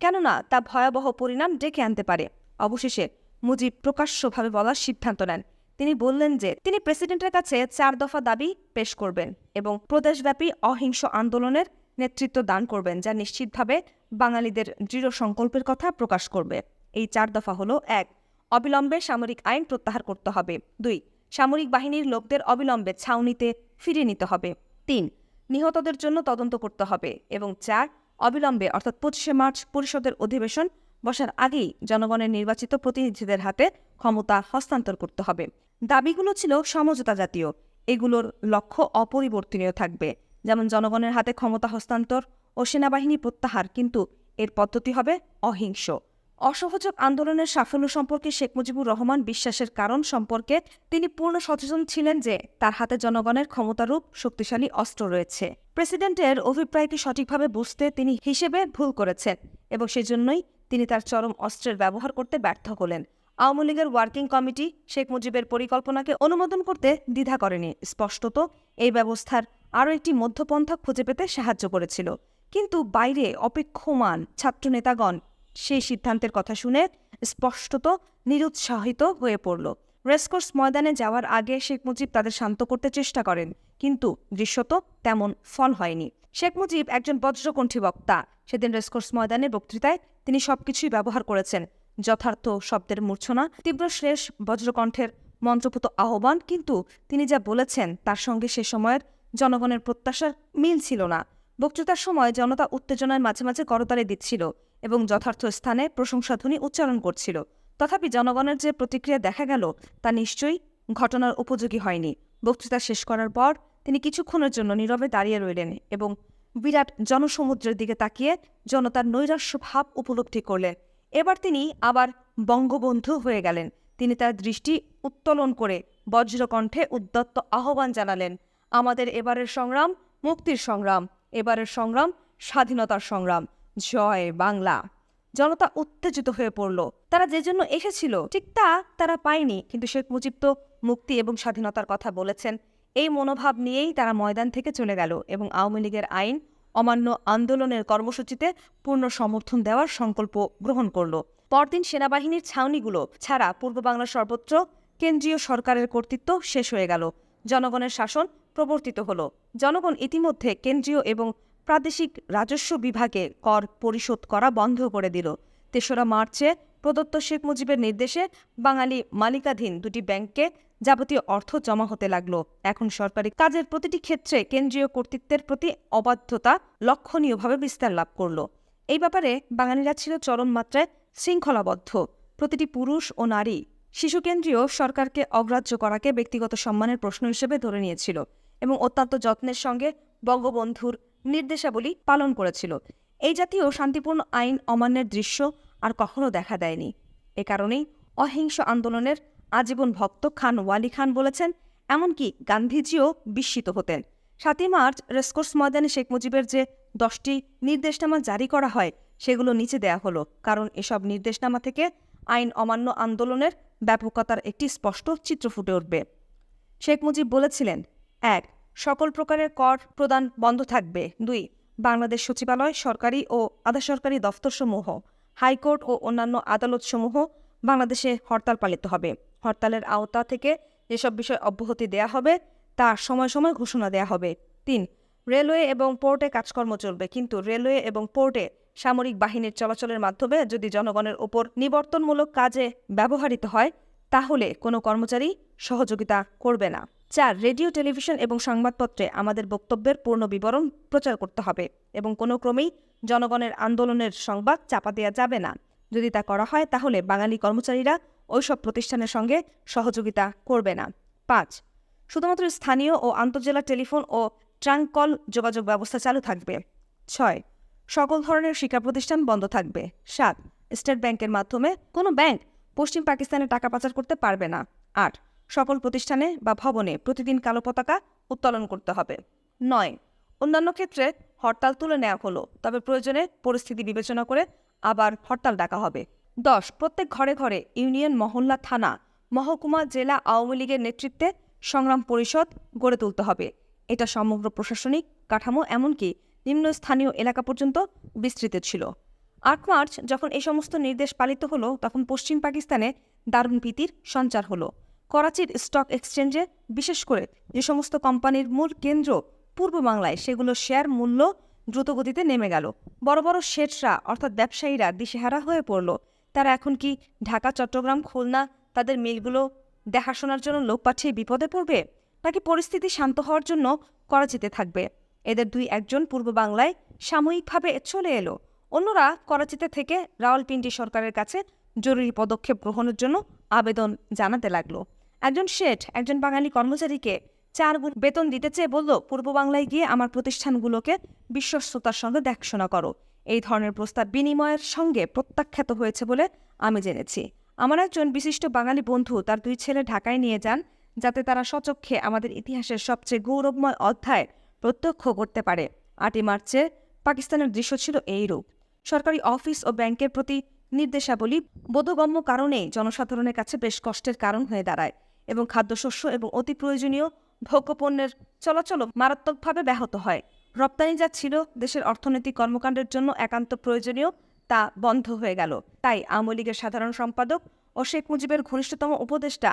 কেননা তা ভয়াবহ পরিণাম ডেকে আনতে পারে। অবশেষে মুজিব প্রকাশ্যভাবে বলার সিদ্ধান্ত নেন। তিনি বললেন যে তিনি প্রেসিডেন্টের কাছে 4 দফা দাবি পেশ করবেন এবং প্রদেশব্যাপী অহিংস আন্দোলনের নেতৃত্ব দান করবেন, যা নিশ্চিতভাবে বাঙালিদের দৃঢ় সংকল্পের কথা প্রকাশ করবে। এই 4 দফা হলো: 1. অবিলম্বে সামরিক আইন প্রত্যাহার করতে হবে। 2. সামরিক বাহিনীর লোকদের অবিলম্বে ছাউনিতে ফিরিয়ে নিতে হবে। 3. নিহতদের জন্য তদন্ত করতে হবে। এবং 4. অবিলম্বে অর্থাৎ 25শে মার্চ পরিষদের অধিবেশন বসার আগেই জনগণের নির্বাচিত প্রতিনিধিদের হাতে ক্ষমতা হস্তান্তর করতে হবে। দাবিগুলো ছিল সমঝোতা জাতীয়। এগুলোর লক্ষ্য অপরিবর্তনীয় থাকবে, যেমন জনগণের হাতে ক্ষমতা হস্তান্তর ও সেনাবাহিনী প্রত্যাহার, কিন্তু এর পদ্ধতি হবে অহিংস। অসহযোগ আন্দোলনের সাফল্য সম্পর্কে শেখ মুজিবুর রহমান বিশ্বাসের কারণ সম্পর্কে তিনি পূর্ণ সচেতন ছিলেন যে তার হাতে জনগণের ক্ষমতারূপ শক্তিশালী অস্ত্র রয়েছে। প্রেসিডেন্টের অভিপ্রায়কে সঠিকভাবে বুঝতে তিনি হিসেবে ভুল করেছেন এবং সেজন্যই তিনি তার চরম অস্ত্রের ব্যবহার করতে ব্যর্থ হলেন। আওয়ামী লীগের ওয়ার্কিং কমিটি শেখ মুজিবের পরিকল্পনাকে অনুমোদন করতে দ্বিধা করেনি। স্পষ্টত এই ব্যবস্থার আরও একটি মধ্যপন্থা খুঁজে পেতে সাহায্য করেছিল, কিন্তু বাইরে অপেক্ষমান ছাত্রনেতাগণ সেই সিদ্ধান্তের কথা শুনে স্পষ্টত নিরুৎসাহিত হয়ে পড়ল। রেসকোর্স ময়দানে যাওয়ার আগে শেখ মুজিব তাদের শান্ত করতে চেষ্টা করেন, কিন্তু দৃশ্যত তেমন ফল হয়নি। শেখ মুজিব একজন বজ্রকণ্ঠী বক্তা। সেদিন রেসকোর্স ময়দানে বক্তৃতায় তিনি সবকিছুই ব্যবহার করেছেন: যথার্থ শব্দের মূর্ছনা, তীব্র শ্লেষ, বজ্রকণ্ঠের মন্ত্রপুত আহ্বান। কিন্তু তিনি যা বলেছেন তার সঙ্গে সে সময়ের জনগণের প্রত্যাশার মিল ছিল না। বক্তৃতার সময় জনতা উত্তেজনায় মাঝে মাঝে করতালি দিচ্ছিল এবং যথার্থ স্থানে প্রশংসাধ্বনি উচ্চারণ করছিল। তথাপি জনগণের যে প্রতিক্রিয়া দেখা গেল তা নিশ্চয়ই ঘটনার উপযোগী হয়নি। বক্তৃতা শেষ করার পর তিনি কিছুক্ষণের জন্য নীরবে দাঁড়িয়ে রইলেন এবং বিরাট জনসমুদ্রের দিকে তাকিয়ে জনতার নৈরাশ্য ভাব উপলব্ধি করলেন। এবার তিনি আবার বঙ্গবন্ধু হয়ে গেলেন। তিনি তার দৃষ্টি উত্তোলন করে বজ্রকণ্ঠে উদ্যত্ত আহ্বান জানালেন, আমাদের এবারের সংগ্রাম মুক্তির সংগ্রাম, এবারের সংগ্রাম স্বাধীনতার সংগ্রাম, জয় বাংলা। জনতা উত্তেজিত হয়ে পড়ল। তারা যে জন্য এসেছিল ঠিক তা তারা পায়নি, কিন্তু শেখ মুজিব তো মুক্তি এবং স্বাধীনতার কথা বলেছেন। এই মনোভাব নিয়েই তারা ময়দান থেকে চলে গেল এবং আওয়ামী লীগের আইন অমান্য আন্দোলনের কর্মসূচিতে পূর্ণ সমর্থন দেওয়ার সংকল্প গ্রহণ করল। পরদিন সেনাবাহিনীর ছাউনিগুলো ছাড়া পূর্ব বাংলার সর্বত্র কেন্দ্রীয় সরকারের কর্তৃত্ব শেষ হয়ে গেল। জনগণের শাসন প্রবর্তিত হল। জনগণ ইতিমধ্যে কেন্দ্রীয় এবং প্রাদেশিক রাজস্ব বিভাগে কর পরিশোধ করা বন্ধ করে দিল। ৩রা মার্চে প্রদত্ত শেখ মুজিবের নির্দেশে বাঙালি মালিকাধীন দুটি ব্যাংকে যাবতীয় অর্থ জমা হতে লাগল। এখন সরকারি কাজের প্রতিটি ক্ষেত্রে কেন্দ্রীয় কর্তৃত্বের প্রতি অবাধ্যতা লক্ষণীয়ভাবে বিস্তার লাভ করল। এই ব্যাপারে বাঙালিরা ছিল চরম মাত্রায় শৃঙ্খলাবদ্ধ। প্রতিটি পুরুষ ও নারী শিশুকেন্দ্রীয় সরকারকে অগ্রাহ্য করাকে ব্যক্তিগত সম্মানের প্রশ্ন হিসেবে ধরে নিয়েছিল এবং অত্যন্ত যত্নের সঙ্গে বঙ্গবন্ধুর নির্দেশাবলী পালন করেছিল। এই জাতীয় শান্তিপূর্ণ আইন অমান্যের দৃশ্য আর কখনো দেখা দেয়নি। এ কারণেই অহিংস আন্দোলনের আজীবন ভক্ত খান ওয়ালি খান বলেছেন, এমনকি গান্ধীজিও বিস্মিত হতেন। ৭ই মার্চ রেসকোর্স ময়দানে শেখ মুজিবের যে 10টি নির্দেশনামা জারি করা হয় সেগুলো নিচে দেয়া হলো, কারণ এসব নির্দেশনামা থেকে আইন অমান্য আন্দোলনের ব্যাপকতার একটি স্পষ্ট চিত্র ফুটে উঠবে। শেখ মুজিব বলেছিলেন, ১. সকল প্রকারের কর প্রদান বন্ধ থাকবে। ২. বাংলাদেশ সচিবালয়, সরকারি ও আধা সরকারি দফতরসমূহ, হাইকোর্ট ও অন্যান্য আদালতসমূহ বাংলাদেশে হরতাল পালিত হবে। হরতালের আওতা থেকে যেসব বিষয় অব্যাহতি দেয়া হবে তা সময় সময় ঘোষণা দেয়া হবে। ৩. রেলওয়ে এবং পোর্টে কাজকর্ম চলবে, কিন্তু রেলওয়ে এবং পোর্টে সামরিক বাহিনীর চলাচলের মাধ্যমে যদি জনগণের ওপর নিবর্তনমূলক কাজে ব্যবহৃত হয় তাহলে কোনো কর্মচারী সহযোগিতা করবে না। ৪. রেডিও, টেলিভিশন এবং সংবাদপত্রে আমাদের বক্তব্যের পূর্ণ বিবরণ প্রচার করতে হবে এবং কোনো ক্রমেই জনগণের আন্দোলনের সংবাদ চাপা দেওয়া যাবে না। যদি তা করা হয় তাহলে বাঙালি কর্মচারীরা ওইসব প্রতিষ্ঠানের সঙ্গে সহযোগিতা করবে না। ৫. শুধুমাত্র স্থানীয় ও আন্তঃজেলা টেলিফোন ও ট্রাঙ্ক কল যোগাযোগ ব্যবস্থা চালু থাকবে। ৬. সকল ধরনের শিক্ষা প্রতিষ্ঠান বন্ধ থাকবে। ৭. স্টেট ব্যাংকের মাধ্যমে কোনো ব্যাংক পশ্চিম পাকিস্তানে টাকা পাচার করতে পারবে না। ৮. সকল প্রতিষ্ঠানে বা ভবনে প্রতিদিন কালো পতাকা উত্তোলন করতে হবে। ৯. অন্যান্য ক্ষেত্রে হরতাল তুলে নেওয়া হলো, তবে প্রয়োজনে পরিস্থিতি বিবেচনা করে আবার হরতাল ডাকা হবে। ১০. প্রত্যেক ঘরে ঘরে ইউনিয়ন, মহল্লা, থানা, মহকুমা, জেলা আওয়ামী লীগের নেতৃত্বে সংগ্রাম পরিষদ গড়ে তুলতে হবে। এটা সমগ্র প্রশাসনিক কাঠামো এমনকি নিম্নস্থানীয় এলাকা পর্যন্ত বিস্তৃত ছিল। ৮ মার্চ যখন এই সমস্ত নির্দেশ পালিত হলো তখন পশ্চিম পাকিস্তানে দারুণ ভীতির সঞ্চার হলো। করাচির স্টক এক্সচেঞ্জে বিশেষ করে যে সমস্ত কোম্পানির মূল কেন্দ্র পূর্ব বাংলায় সেগুলো শেয়ার মূল্য দ্রুতগতিতে নেমে গেল। বড় বড় শেঠরা অর্থাৎ ব্যবসায়ীরা দিশেহারা হয়ে পড়ল। তারা এখন কি ঢাকা, চট্টগ্রাম, খুলনা তাদের মিলগুলো দেখাশোনার জন্য লোক পাঠিয়ে বিপদে পড়বে, নাকি পরিস্থিতি শান্ত হওয়ার জন্য করাচিতে থাকবে? এদের ২-১ পূর্ব বাংলায় সাময়িকভাবে চলে এলো। অন্যরা করাচিতে থেকে রাওয়ালপিন্ডি সরকারের কাছে জরুরি পদক্ষেপ গ্রহণের জন্য আবেদন জানাতে লাগলো। একজন শেঠ একজন বাঙালি কর্মচারীকে 4 গুণ বেতন দিতে চেয়ে বলল, পূর্ব বাংলায় গিয়ে আমার প্রতিষ্ঠানগুলোকে বিশ্বস্ততার সঙ্গে দেখাশোনা করো। এই ধরনের প্রস্তাব বিনিময়ের সঙ্গে প্রত্যাখ্যাত হয়েছে বলে আমি জেনেছি। আমার একজন বিশিষ্ট বাঙালি বন্ধু তার 2 ছেলে ঢাকায় নিয়ে যান, যাতে তারা স্বচক্ষে আমাদের ইতিহাসের সবচেয়ে গৌরবময় অধ্যায় প্রত্যক্ষ করতে পারে। 8ই মার্চে পাকিস্তানের দৃশ্য ছিল এইরূপ। সরকারি অফিস ও ব্যাংকের প্রতি নির্দেশাবলী বোধগম্য কারণেই জনসাধারণের কাছে বেশ কষ্টের কারণ হয়ে দাঁড়ায় এবং খাদ্যশস্য এবং অতি প্রয়োজনীয় ভোগ্যপণ্যের চলাচলও মারাত্মকভাবে ব্যাহত হয়। রপ্তানি যা ছিল দেশের অর্থনৈতিক কর্মকাণ্ডের জন্য একান্ত প্রয়োজনীয় তা বন্ধ হয়ে গেল। তাই আওয়ামী লীগের সাধারণ সম্পাদক ও শেখ মুজিবের ঘনিষ্ঠতম উপদেষ্টা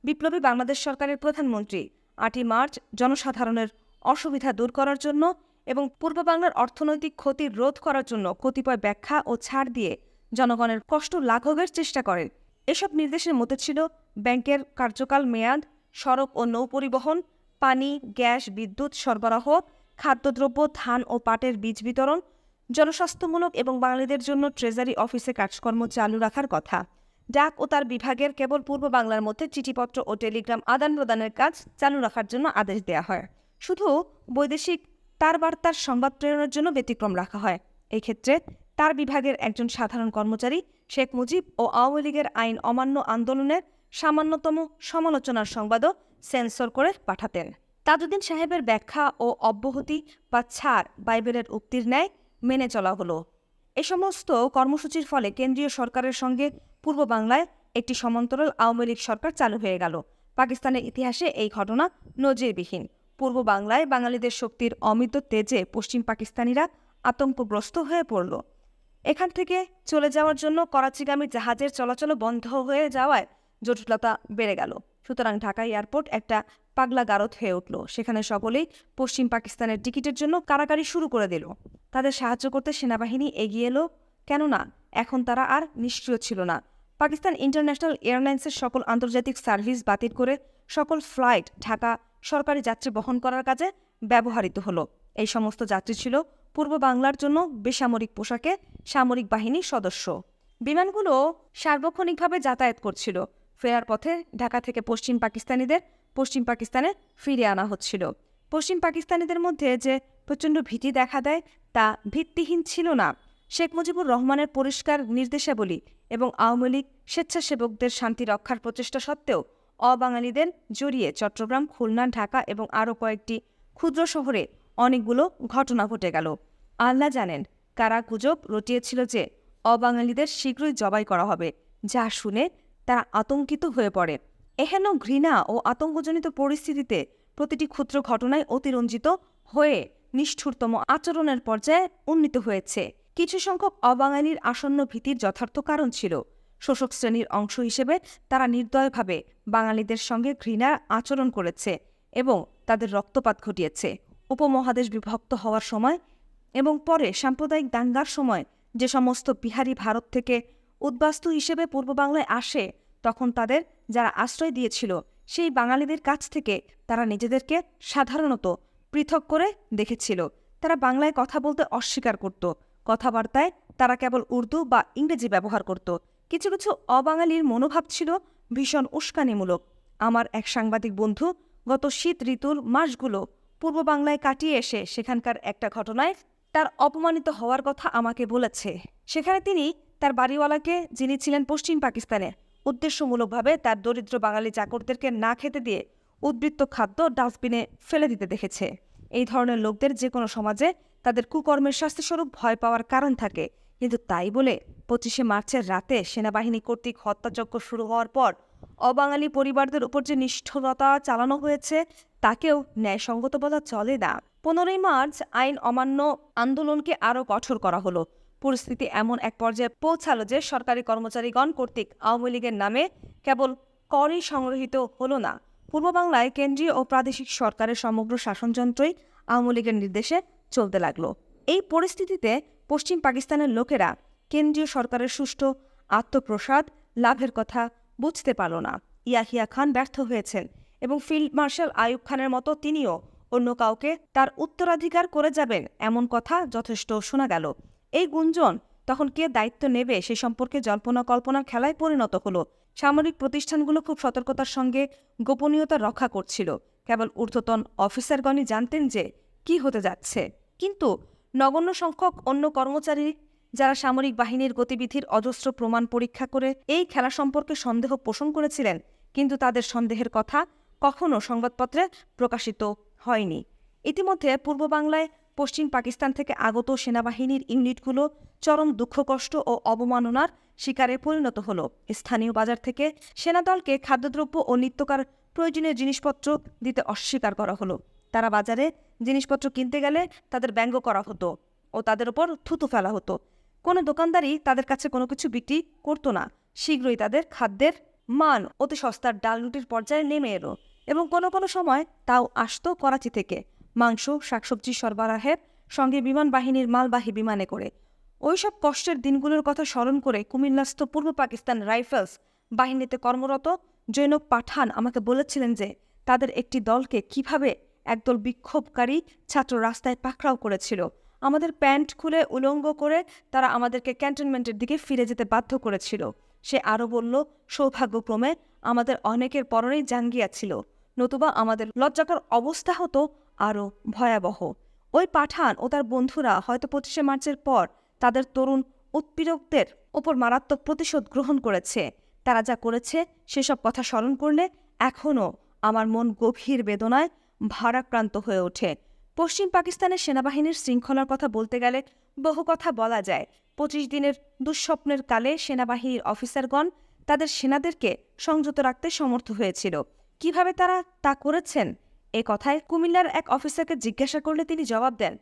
বিপ্লবী বাংলাদেশ সরকারের প্রধানমন্ত্রী 8ই মার্চ জনসাধারণের অসুবিধা দূর করার জন্য এবং পূর্ব বাংলার অর্থনৈতিক ক্ষতি রোধ করার জন্য কতিপয় ব্যাখ্যা ও ছাড় দিয়ে জনগণের কষ্ট লাঘবের চেষ্টা করেন। এসব নির্দেশের মধ্যে ছিল ব্যাংকের কার্যকাল মেয়াদ, সড়ক ও নৌ পরিবহন, পানি, গ্যাস, বিদ্যুৎ সরবরাহ, খাদ্যদ্রব্য, ধান ও পাটের বীজ বিতরণ, জনস্বাস্থ্যমূলক এবং বাঙালিদের জন্য ট্রেজারি অফিসে কাজকর্ম চালু রাখার কথা। ডাক ও তার বিভাগের কেবল পূর্ব বাংলার মধ্যে চিঠিপত্র ও টেলিগ্রাম আদান প্রদানের কাজ চালু রাখার জন্য আদেশ দেওয়া হয়। শুধু বৈদেশিক তার বার্তার সংবাদ প্রেরণের জন্য ব্যতিক্রম রাখা হয়। এই ক্ষেত্রে তার বিভাগের একজন সাধারণ কর্মচারী শেখ মুজিব ও আওয়ামী লীগের আইন অমান্য আন্দোলনের সামান্যতম সমালোচনার সংবাদও সেন্সর করে পাঠাতেন। তাজউদ্দিন সাহেবের ব্যাখ্যা ও অব্যাহতি বা ছাড় বাইবেলের উক্তির ন্যায় মেনে চলা হলো। এ সমস্ত কর্মসূচির ফলে কেন্দ্রীয় সরকারের সঙ্গে পূর্ব বাংলায় একটি সমান্তরাল আওয়ামী লীগ সরকার চালু হয়ে গেল। পাকিস্তানের ইতিহাসে এই ঘটনা নজিরবিহীন। পূর্ব বাংলায় বাঙালিদের শক্তির অমিত তেজে পশ্চিম পাকিস্তানিরা আতঙ্কগ্রস্ত হয়ে পড়ল। এখান থেকে চলে যাওয়ার জন্য করাচিগামী জাহাজের চলাচল বন্ধ হয়ে যাওয়ায় জটিলতা বেড়ে গেল। সুতরাং ঢাকা এয়ারপোর্ট একটা পাগলা গারদ হয়ে উঠল। সেখানে সকলেই পশ্চিম পাকিস্তানের টিকিটের জন্য কাড়াকাড়ি শুরু করে দিল। তাদের সাহায্য করতে সেনাবাহিনী এগিয়ে এলো, কেননা এখন তারা আর নিষ্ক্রিয় ছিল না। পাকিস্তান ইন্টারন্যাশনাল এয়ারলাইন্সের সকল আন্তর্জাতিক সার্ভিস বাতিল করে সকল ফ্লাইট ঢাকা সরকারি যাত্রী বহন করার কাজে ব্যবহৃত হলো। এই সমস্ত যাত্রী ছিল পূর্ব বাংলার জন্য বেসামরিক পোশাকে সামরিক বাহিনীর সদস্য। বিমানগুলো সার্বক্ষণিকভাবে যাতায়াত করছিল। ফেরার পথে ঢাকা থেকে পশ্চিম পাকিস্তানিদের পশ্চিম পাকিস্তানে ফিরিয়ে আনা হচ্ছিল। পশ্চিম পাকিস্তানিদের মধ্যে যে প্রচণ্ড ভীতি দেখা দেয় তা ভিত্তিহীন ছিল না। শেখ মুজিবুর রহমানের পরিষ্কার নির্দেশাবলী এবং আওয়ামী লীগ স্বেচ্ছাসেবকদের শান্তি রক্ষার প্রচেষ্টা সত্ত্বেও অবাঙালিদের জড়িয়ে চট্টগ্রাম, খুলনা, ঢাকা এবং আরও কয়েকটি ক্ষুদ্র শহরে অনেকগুলো ঘটনা ঘটে গেল। আল্লাহ জানেন কারা গুজব রটিয়েছিল যে অবাঙালিদের শীঘ্রই জবাই করা হবে, যা শুনে তারা আতঙ্কিত হয়ে পড়ে। এহেন ঘৃণা ও আতঙ্কজনিত পরিস্থিতিতে প্রতিটি ক্ষুদ্র ঘটনায় অতিরঞ্জিত হয়ে নিষ্ঠুরতম আচরণের পর্যায়ে উন্নীত হয়েছে। কিছু সংখ্যক অবাঙালির আসন্ন ভীতির যথার্থ কারণ ছিল। শোষক শ্রেণীর অংশ হিসেবে তারা নির্দয়ভাবে বাঙালিদের সঙ্গে ঘৃণার আচরণ করেছে এবং তাদের রক্তপাত ঘটিয়েছে। উপমহাদেশ বিভক্ত হওয়ার সময় এবং পরে সাম্প্রদায়িক দাঙ্গার সময় যে সমস্ত বিহারি ভারত থেকে উদ্বাস্তু হিসেবে পূর্ব বাংলায় আসে, তখন তাদের যারা আশ্রয় দিয়েছিল সেই বাঙালিদের কাছ থেকে তারা নিজেদেরকে সাধারণত পৃথক করে দেখেছিল। তারা বাংলায় কথা বলতে অস্বীকার করত। কথাবার্তায় তারা কেবল উর্দু বা ইংরেজি ব্যবহার করত। কিছু কিছু অবাঙালির মনোভাব ছিল ভীষণ উস্কানিমূলক। আমার এক সাংবাদিক বন্ধু গত শীত ঋতুর মাসগুলো পূর্ব বাংলায় কাটিয়ে এসে সেখানকার একটা ঘটনায় তার অপমানিত হওয়ার কথা আমাকে বলেছে। সেখানে তিনি তার বাড়িওয়ালাকে, যিনি ছিলেন পশ্চিম পাকিস্তানে, উদ্দেশ্যমূলকভাবে তার দরিদ্র বাঙালি চাকরদেরকে না খেতে দিয়ে উদ্বৃত্ত খাদ্য ডাস্টবিনে ফেলে দিতে দেখেছে। এই ধরনের লোকদের যে কোনো সমাজে তাদের কুকর্মের শাস্তিস্বরূপ ভয় পাওয়ার কারণ থাকে, কিন্তু তাই বলে 25শে মার্চের রাতে সেনাবাহিনী কর্তৃক হত্যাযজ্ঞ শুরু হওয়ার পর অবাঙালি পরিবারদের উপর যে নিষ্ঠুরতা চালানো হয়েছে তাকেও ন্যায়সঙ্গত বলা চলে না। 15ই মার্চ আইন অমান্য আন্দোলনকে আরও কঠোর করা হলো। পরিস্থিতি এমন এক পর্যায়ে পৌঁছালো যে সরকারি কর্মচারীগণ কর্তৃক আওয়ামী লীগের নামে কেবল করই সংগ্রহীত হলো না, পূর্ব বাংলায় কেন্দ্রীয় ও প্রাদেশিক সরকারের সমগ্র শাসনযন্ত্রই আওয়ামী লীগের নির্দেশে চলতে লাগলো। এই পরিস্থিতিতে পশ্চিম পাকিস্তানের লোকেরা কেন্দ্রীয় সরকারের সুষ্ঠু আত্মপ্রসাদ লাভের কথা বুঝতে পারল না। ইয়াহিয়া খান ব্যর্থ হয়েছেন এবং ফিল্ড মার্শাল আইয়ুব খানের মতো তিনিও অন্য কাউকে তার উত্তরাধিকার করে যাবেন, এমন কথা যথেষ্ট শোনা গেল। এই গুঞ্জন তখন কে দায়িত্ব নেবে সে সম্পর্কে জল্পনা কল্পনার খেলায় পরিণত হলো। সামরিক প্রতিষ্ঠানগুলো খুব সতর্কতার সঙ্গে গোপনীয়তা রক্ষা করছিল। কেবল ঊর্ধ্বতন অফিসারগণই জানতেন যে কি হতে যাচ্ছে। কিন্তু নগণ্য সংখ্যক অন্য কর্মচারী, যারা সামরিক বাহিনীর গতিবিধির অজস্র প্রমাণ পরীক্ষা করে এই খেলা সম্পর্কে সন্দেহ পোষণ করেছিলেন, কিন্তু তাদের সন্দেহের কথা কখনো সংবাদপত্রে প্রকাশিত হয়নি। ইতিমধ্যে পূর্ব বাংলায় পশ্চিম পাকিস্তান থেকে আগত সেনাবাহিনীর ইউনিটগুলো চরম দুঃখ কষ্ট ও অবমাননার শিকারে পরিণত হলো। স্থানীয় বাজার থেকে সেনাদলকে খাদ্যদ্রব্য ও নিত্যকার প্রয়োজনীয় জিনিসপত্র দিতে অস্বীকার করা হলো। তারা বাজারে জিনিসপত্র কিনতে গেলে তাদের ব্যঙ্গ করা হতো ও তাদের ওপর থুতু ফেলা হতো। কোনো দোকানদারই তাদের কাছে কোনো কিছু বিক্রি করতো না। শীঘ্রই তাদের খাদ্যের মান অতি সস্তার ডাল রুটির পর্যায়ে নেমে এলো এবং কোনো কোনো সময় তাও আসতো করাচি থেকে মাংস, শাকসবজি সরবরাহের সঙ্গে বিমান বাহিনীর মালবাহী বিমানে করে। ওইসব কষ্টের দিনগুলোর কথা স্মরণ করে কুমিল্লাস্থ পূর্ব পাকিস্তান রাইফেলস বাহিনীতে কর্মরত জৈনব পাঠান আমাকে বলেছিলেন যে তাদের একটি দলকে কিভাবে একদল বিক্ষোভকারী ছাত্র রাস্তায় পাকড়াও করেছিল। আমাদের প্যান্ট খুলে উলঙ্গ করে তারা আমাদেরকে ক্যান্টনমেন্টের দিকে ফিরে যেতে বাধ্য করেছিল। সে আরও বলল, সৌভাগ্যক্রমে আমাদের অনেকের পরনেই জাঙ্গিয়া ছিল, নতুবা আমাদের লজ্জাকর অবস্থা হতো আরও ভয়াবহ। ওই পাঠান ও তার বন্ধুরা হয়তো 25শে মার্চের পর তাদের তরুণ উৎপীড়কদের ওপর মারাত্মক প্রতিশোধ গ্রহণ করেছে। তারা যা করেছে সেসব কথা স্মরণ করলে এখনও আমার মন গভীর বেদনায় ভারাক্রান্ত হয়ে ওঠে। পশ্চিম পাকিস্তানের সেনাবাহিনীর শৃঙ্খলার কথা বলতে গেলে বহু কথা বলা যায়। 25 দিনের দুঃস্বপ্নের কালে সেনাবাহিনীর অফিসারগণ তাদের সেনাদেরকে সংযত রাখতে সমর্থ হয়েছিল। কিভাবে তারা তা করেছেন এ কথায় কুমিল্লার এক অফিসারকে জিজ্ঞাসা করলে তিনি জবাব দেন,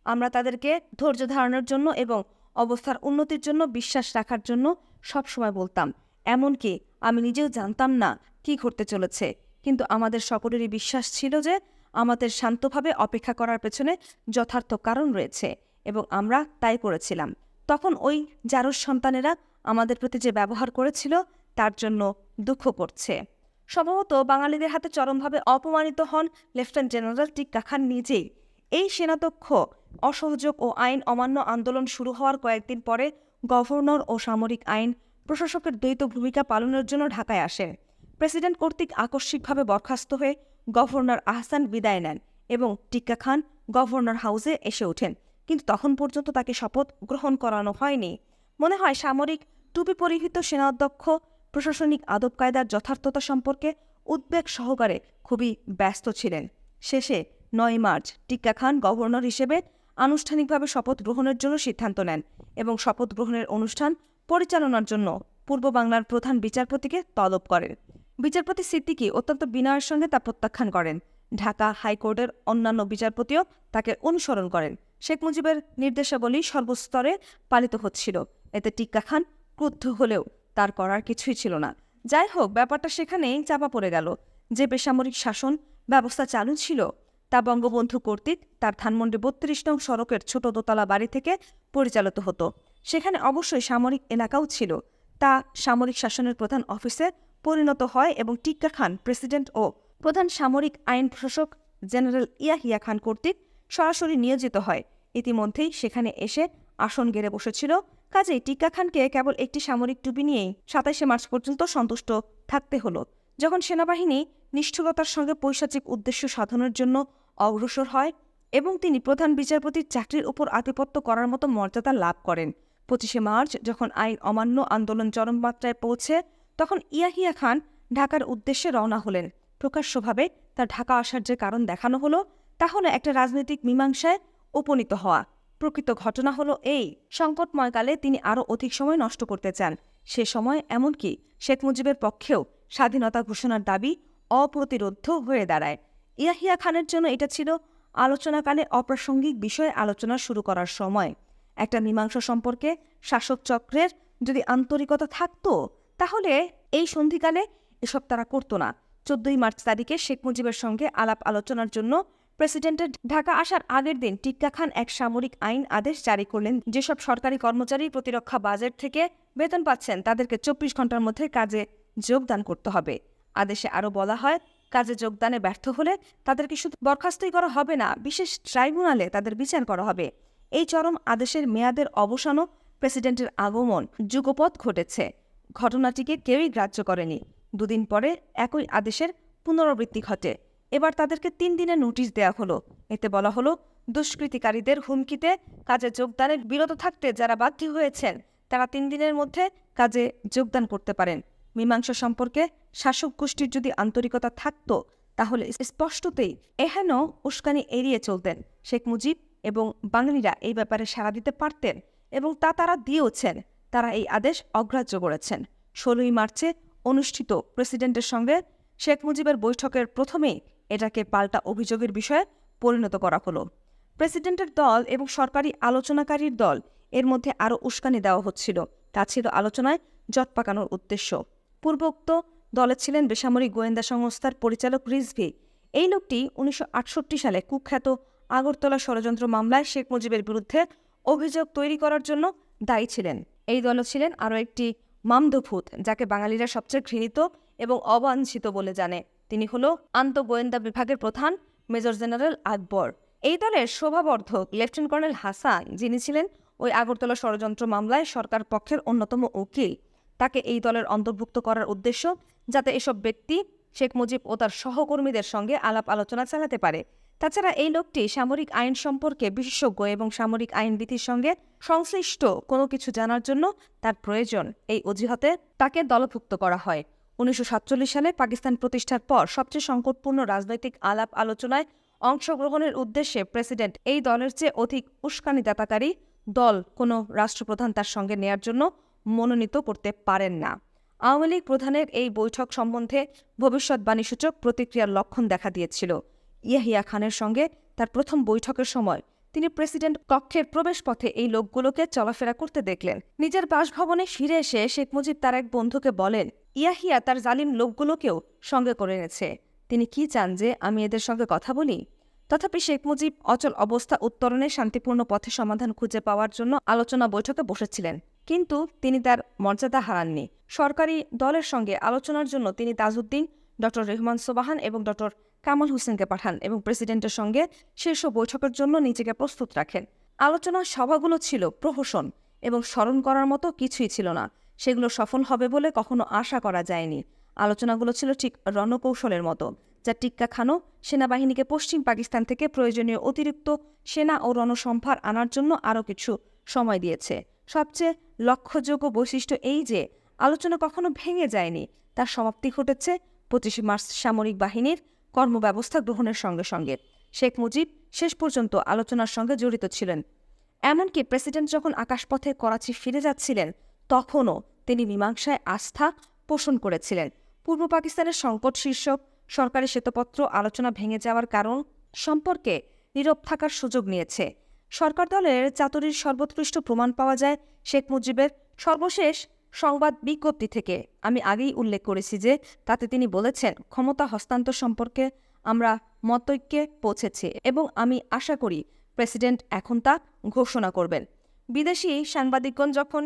আমরা তাদেরকে ধৈর্য ধারণের জন্য এবং অবস্থার উন্নতির জন্য বিশ্বাস রাখার জন্য সবসময় বলতাম। এমনকি আমি নিজেও জানতাম না কি ঘটতে চলেছে, কিন্তু আমাদের সকলেরই বিশ্বাস ছিল যে আমাদের শান্তভাবে অপেক্ষা করার পেছনে যথার্থ কারণ রয়েছে এবং আমরা তাই করেছিলাম। তখন ওই জারজ সন্তানেরা আমাদের প্রতি যে ব্যবহার করেছিল তার জন্য দুঃখ করছে। সম্ভবত বাঙালিদের হাতে চরমভাবে অপমানিত হন লেফটেন্যান্ট জেনারেল টিক্কা খান নিজেই। এই সেনাধ্যক্ষ অসহযোগ ও আইন অমান্য আন্দোলন শুরু হওয়ার কয়েকদিন পরে গভর্নর ও সামরিক আইন প্রশাসকের দ্বৈত ভূমিকা পালনের জন্য ঢাকায় আসেন। প্রেসিডেন্ট কর্তৃক আকস্মিকভাবে বরখাস্ত হয়ে গভর্নর আহসান বিদায় নেন এবং টিক্কা খান গভর্নর হাউসে এসে ওঠেন, কিন্তু তখন পর্যন্ত তাকে শপথ গ্রহণ করানো হয়নি। মনে হয় সামরিক টুপি পরিহিত সেনাধ্যক্ষ প্রশাসনিক আদব কায়দার যথার্থতা সম্পর্কে উদ্বেগ সহকারে খুবই ব্যস্ত ছিলেন। শেষে 9 মার্চ টিক্কা খান গভর্নর হিসেবে আনুষ্ঠানিকভাবে শপথ গ্রহণের জন্য সিদ্ধান্ত নেন এবং শপথ গ্রহণের অনুষ্ঠান পরিচালনার জন্য পূর্ব বাংলার প্রধান বিচারপতিকে তলব করেন। বিচারপতি সিদ্দিকী অত্যন্ত বিনয়ের সঙ্গে তা প্রত্যাখ্যান করেন। ঢাকা হাইকোর্টের অন্যান্য বিচারপতিও তাকে অনুসরণ করেন। শেখ মুজিবের নির্দেশাবলী সর্বস্তরে পালিত হচ্ছিল। এতে টিক্কা খান ক্রুদ্ধ হলেও তার করার কিছুই ছিল না। যাই হোক, ব্যাপারটা সেখানেই চাপা পড়ে গেল। যে বেসামরিক শাসন ব্যবস্থা চালু ছিল তা বঙ্গবন্ধু কর্তৃক তার ধানমন্ডি 32 নং সড়কের ছোট দোতলা বাড়ি থেকে পরিচালিত হতো। সেখানে অবশ্যই সামরিক এলাকাও ছিল। তা সামরিক শাসনের প্রধান অফিসে পরিণত হয় এবং টিক্কা খান প্রেসিডেন্ট ও প্রধান সামরিক আইন প্রশাসক জেনারেল ইয়াহিয়া খান কর্তৃক সরাসরি নিয়োজিত হয়। ইতিমধ্যেই সেখানে এসে আসন গেড়ে বসেছিল। কাজেই টিক্কা খানকে কেবল একটি সামরিক টুপি নিয়েই 27শে মার্চ পর্যন্ত সন্তুষ্ট থাকতে হলো। যখন সেনাবাহিনী নিষ্ঠুরতার সঙ্গে পৈশাচিক উদ্দেশ্য সাধনের জন্য অগ্রসর হয় এবং তিনি প্রধান বিচারপতির চাকরির উপর আধিপত্য করার মতো মর্যাদা লাভ করেন। 25শে মার্চ যখন আইন অমান্য আন্দোলন চরম মাত্রায় পৌঁছে, তখন ইয়াহিয়া খান ঢাকার উদ্দেশ্যে রওনা হলেন। প্রকাশ্যভাবে তার ঢাকা আসার যে কারণ দেখানো হলো তা হলো একটা রাজনৈতিক মীমাংসায় উপনীত হওয়া। প্রকৃত ঘটনা হলো এই, সংকটময়কালে তিনি আরও অধিক সময় নষ্ট করতে চান। সে সময় এমনকি শেখ মুজিবের পক্ষেও স্বাধীনতা ঘোষণার দাবি অপ্রতিরোধ্য হয়ে দাঁড়ায়। ইয়াহিয়া খানের জন্য এটা ছিল আলোচনাকালে অপ্রাসঙ্গিক বিষয়ে আলোচনা শুরু করার সময়। একটা মীমাংসা সম্পর্কে শাসক চক্রের যদি আন্তরিকতা থাকতো তাহলে এই সন্ধিকালে এসব তারা করতো না। 14ই মার্চ তারিখে শেখ মুজিবের সঙ্গে আলাপ আলোচনার জন্য প্রেসিডেন্টের ঢাকা আসার আগের দিন টিক্কা খান এক সামরিক আইন আদেশ জারি করলেন। যেসব সরকারি কর্মচারী প্রতিরক্ষা বাজেট থেকে বেতন পাচ্ছেন তাদেরকে 24 ঘন্টার মধ্যে কাজে যোগদান করতে হবে। আদেশে আরও বলা হয়, কাজে যোগদানে ব্যর্থ হলে তাদেরকে শুধু বরখাস্তই করা হবে না, বিশেষ ট্রাইব্যুনালে তাদের বিচার করা হবে। এই চরম আদেশের মেয়াদের অবসানও প্রেসিডেন্টের আগমন যুগপৎ ঘটেছে। ঘটনাটিকে কেউই গ্রাহ্য করেনি। দুদিন পরে একই আদেশের পুনরাবৃত্তি ঘটে। এবার তাদেরকে 3 দিনের নোটিশ দেওয়া হলো। এতে বলা হলো, দুষ্কৃতিকারীদের হুমকিতে কাজে যোগদানে বিরত থাকতে যারা বাধ্য হয়েছেন তারা 3 দিনের মধ্যে কাজে যোগদান করতে পারেন। মীমাংসা সম্পর্কে শাসক গোষ্ঠীর যদি আন্তরিকতা থাকত তাহলে স্পষ্টতেই এহেন উস্কানি এড়িয়ে চলতেন। শেখ মুজিব এবং বাঙালিরা এই ব্যাপারে সাড়া দিতে পারতেন এবং তা তারা দিয়েওছেন। তারা এই আদেশ অগ্রাহ্য করেছেন। 16ই মার্চে অনুষ্ঠিত প্রেসিডেন্টের সঙ্গে শেখ মুজিবের বৈঠকের প্রথমেই এটাকে পাল্টা অভিযোগের বিষয়ে পরিণত করা হলো। প্রেসিডেন্টের দল এবং সরকারি আলোচনাকারীর দল এর মধ্যে আরও উস্কানি দেওয়া হচ্ছিল। তা ছিল আলোচনায় জট পাকানোর উদ্দেশ্য। পূর্বোক্ত দলে ছিলেন বেসামরিক গোয়েন্দা সংস্থার পরিচালক রিজভী। এই লোকটি 1968 সালে কুখ্যাত আগরতলা ষড়যন্ত্র মামলায় শেখ মুজিবের বিরুদ্ধে অভিযোগ তৈরি করার জন্য দায়ী ছিলেন। এই দলে ছিলেন আরও একটি মামদভূত, যাকে বাঙালিরা সবচেয়ে ঘৃণিত এবং অবাঞ্ছিত বলে জানে। তিনি হল আন্তঃগোয়েন্দা বিভাগের প্রধান মেজর জেনারেল আকবর। এই দলের শোভাবর্ধক লেফটেন্যান্ট কর্নেল হাসান, যিনি ছিলেন ওই আগরতলা ষড়যন্ত্র মামলায় সরকার পক্ষের অন্যতম উকিল, তাকে এই দলের অন্তর্ভুক্ত করার উদ্দেশ্য যাতে এসব ব্যক্তি শেখ মুজিব ও তার সহকর্মীদের সঙ্গে আলাপ আলোচনা চালাতে পারে। তাছাড়া এই লোকটি সামরিক আইন সম্পর্কে বিশেষজ্ঞ এবং সামরিক আইনবিধির সঙ্গে সংশ্লিষ্ট কোনো কিছু জানার জন্য তার প্রয়োজন, এই অজুহাতে তাকে দলভুক্ত করা হয়। 1947 সালে পাকিস্তান প্রতিষ্ঠার পর সবচেয়ে সংকটপূর্ণ রাজনৈতিক আলাপ আলোচনায় অংশগ্রহণের উদ্দেশ্যে প্রেসিডেন্ট এই দলের চেয়ে অধিক উস্কানিদাতাকারী দল কোনো রাষ্ট্রপ্রধান তার সঙ্গে নেয়ার জন্য মনোনীত করতে পারেন না। আওয়ামী লীগ প্রধানের এই বৈঠক সম্বন্ধে ভবিষ্যৎবাণীসূচক প্রতিক্রিয়ার লক্ষণ দেখা দিয়েছিল। ইয়াহিয়া খানের সঙ্গে তার প্রথম বৈঠকের সময় তিনি প্রেসিডেন্ট কক্ষের প্রবেশপথে এই লোকগুলোকে চলাফেরা করতে দেখলেন। নিজের বাসভবনে ফিরে এসে শেখ মুজিব তার এক বন্ধুকে বলেন, ইয়াহিয়া তার জালিম লোকগুলোকেও সঙ্গে করে এনেছে। তিনি কি চান যে আমি এদের সঙ্গে কথা বলি? তথাপি শেখ মুজিব অচল অবস্থা উত্তরণে শান্তিপূর্ণ পথে সমাধান খুঁজে পাওয়ার জন্য আলোচনা বৈঠকে বসেছিলেন, কিন্তু তিনি তার মর্যাদা হারাননি। সরকারি দলের সঙ্গে আলোচনার জন্য তিনি তাজউদ্দিন, ডক্টর রেহমান সোবাহান এবং ডক্টর কামাল হোসেনকে পাঠান এবং প্রেসিডেন্টের সঙ্গে শীর্ষ বৈঠকের জন্য নিজেকে প্রস্তুত রাখেন। আলোচনার সভাগুলো ছিল প্রহসন এবং স্মরণ করার মতো কিছুই ছিল না। সেগুলো সফল হবে বলে কখনো আশা করা যায়নি। আলোচনাগুলো ছিল ঠিক রণকৌশলের মতো, যা টিক্কা খানও সেনাবাহিনীকে পশ্চিম পাকিস্তান থেকে প্রয়োজনীয় অতিরিক্ত সেনা ও রণসম্ভার আনার জন্য আরও কিছু সময় দিয়েছে। সবচেয়ে লক্ষ্যযোগ্য বৈশিষ্ট্য এই যে আলোচনা কখনো ভেঙে যায়নি, তার সমাপ্তি ঘটেছে 25 মার্চ সামরিক বাহিনীর কর্মব্যবস্থা গ্রহণের সঙ্গে সঙ্গে। শেখ মুজিব শেষ পর্যন্ত আলোচনার সঙ্গে জড়িত ছিলেন। এমনকি প্রেসিডেন্ট যখন আকাশপথে করাচি ফিরে যাচ্ছিলেন, তখনও তিনি মীমাংসায় আস্থা পোষণ করেছিলেন। পূর্ব পাকিস্তানের সংকট শীর্ষক সরকারি শ্বেতপত্র আলোচনা ভেঙে যাওয়ার কারণ সম্পর্কে নীরব থাকার সুযোগ নিয়েছে। সরকার দলের চাতুরীর সর্বোৎকৃষ্ট প্রমাণ পাওয়া যায় শেখ মুজিবের সর্বশেষ সংবাদ বিজ্ঞপ্তি থেকে। আমি আগেই উল্লেখ করেছি যে তাতে তিনি বলেছেন, ক্ষমতা হস্তান্তর সম্পর্কে আমরা মতৈক্যে পৌঁছেছি এবং আমি আশা করি প্রেসিডেন্ট এখন তা ঘোষণা করবেন। বিদেশি সাংবাদিকগণ যখন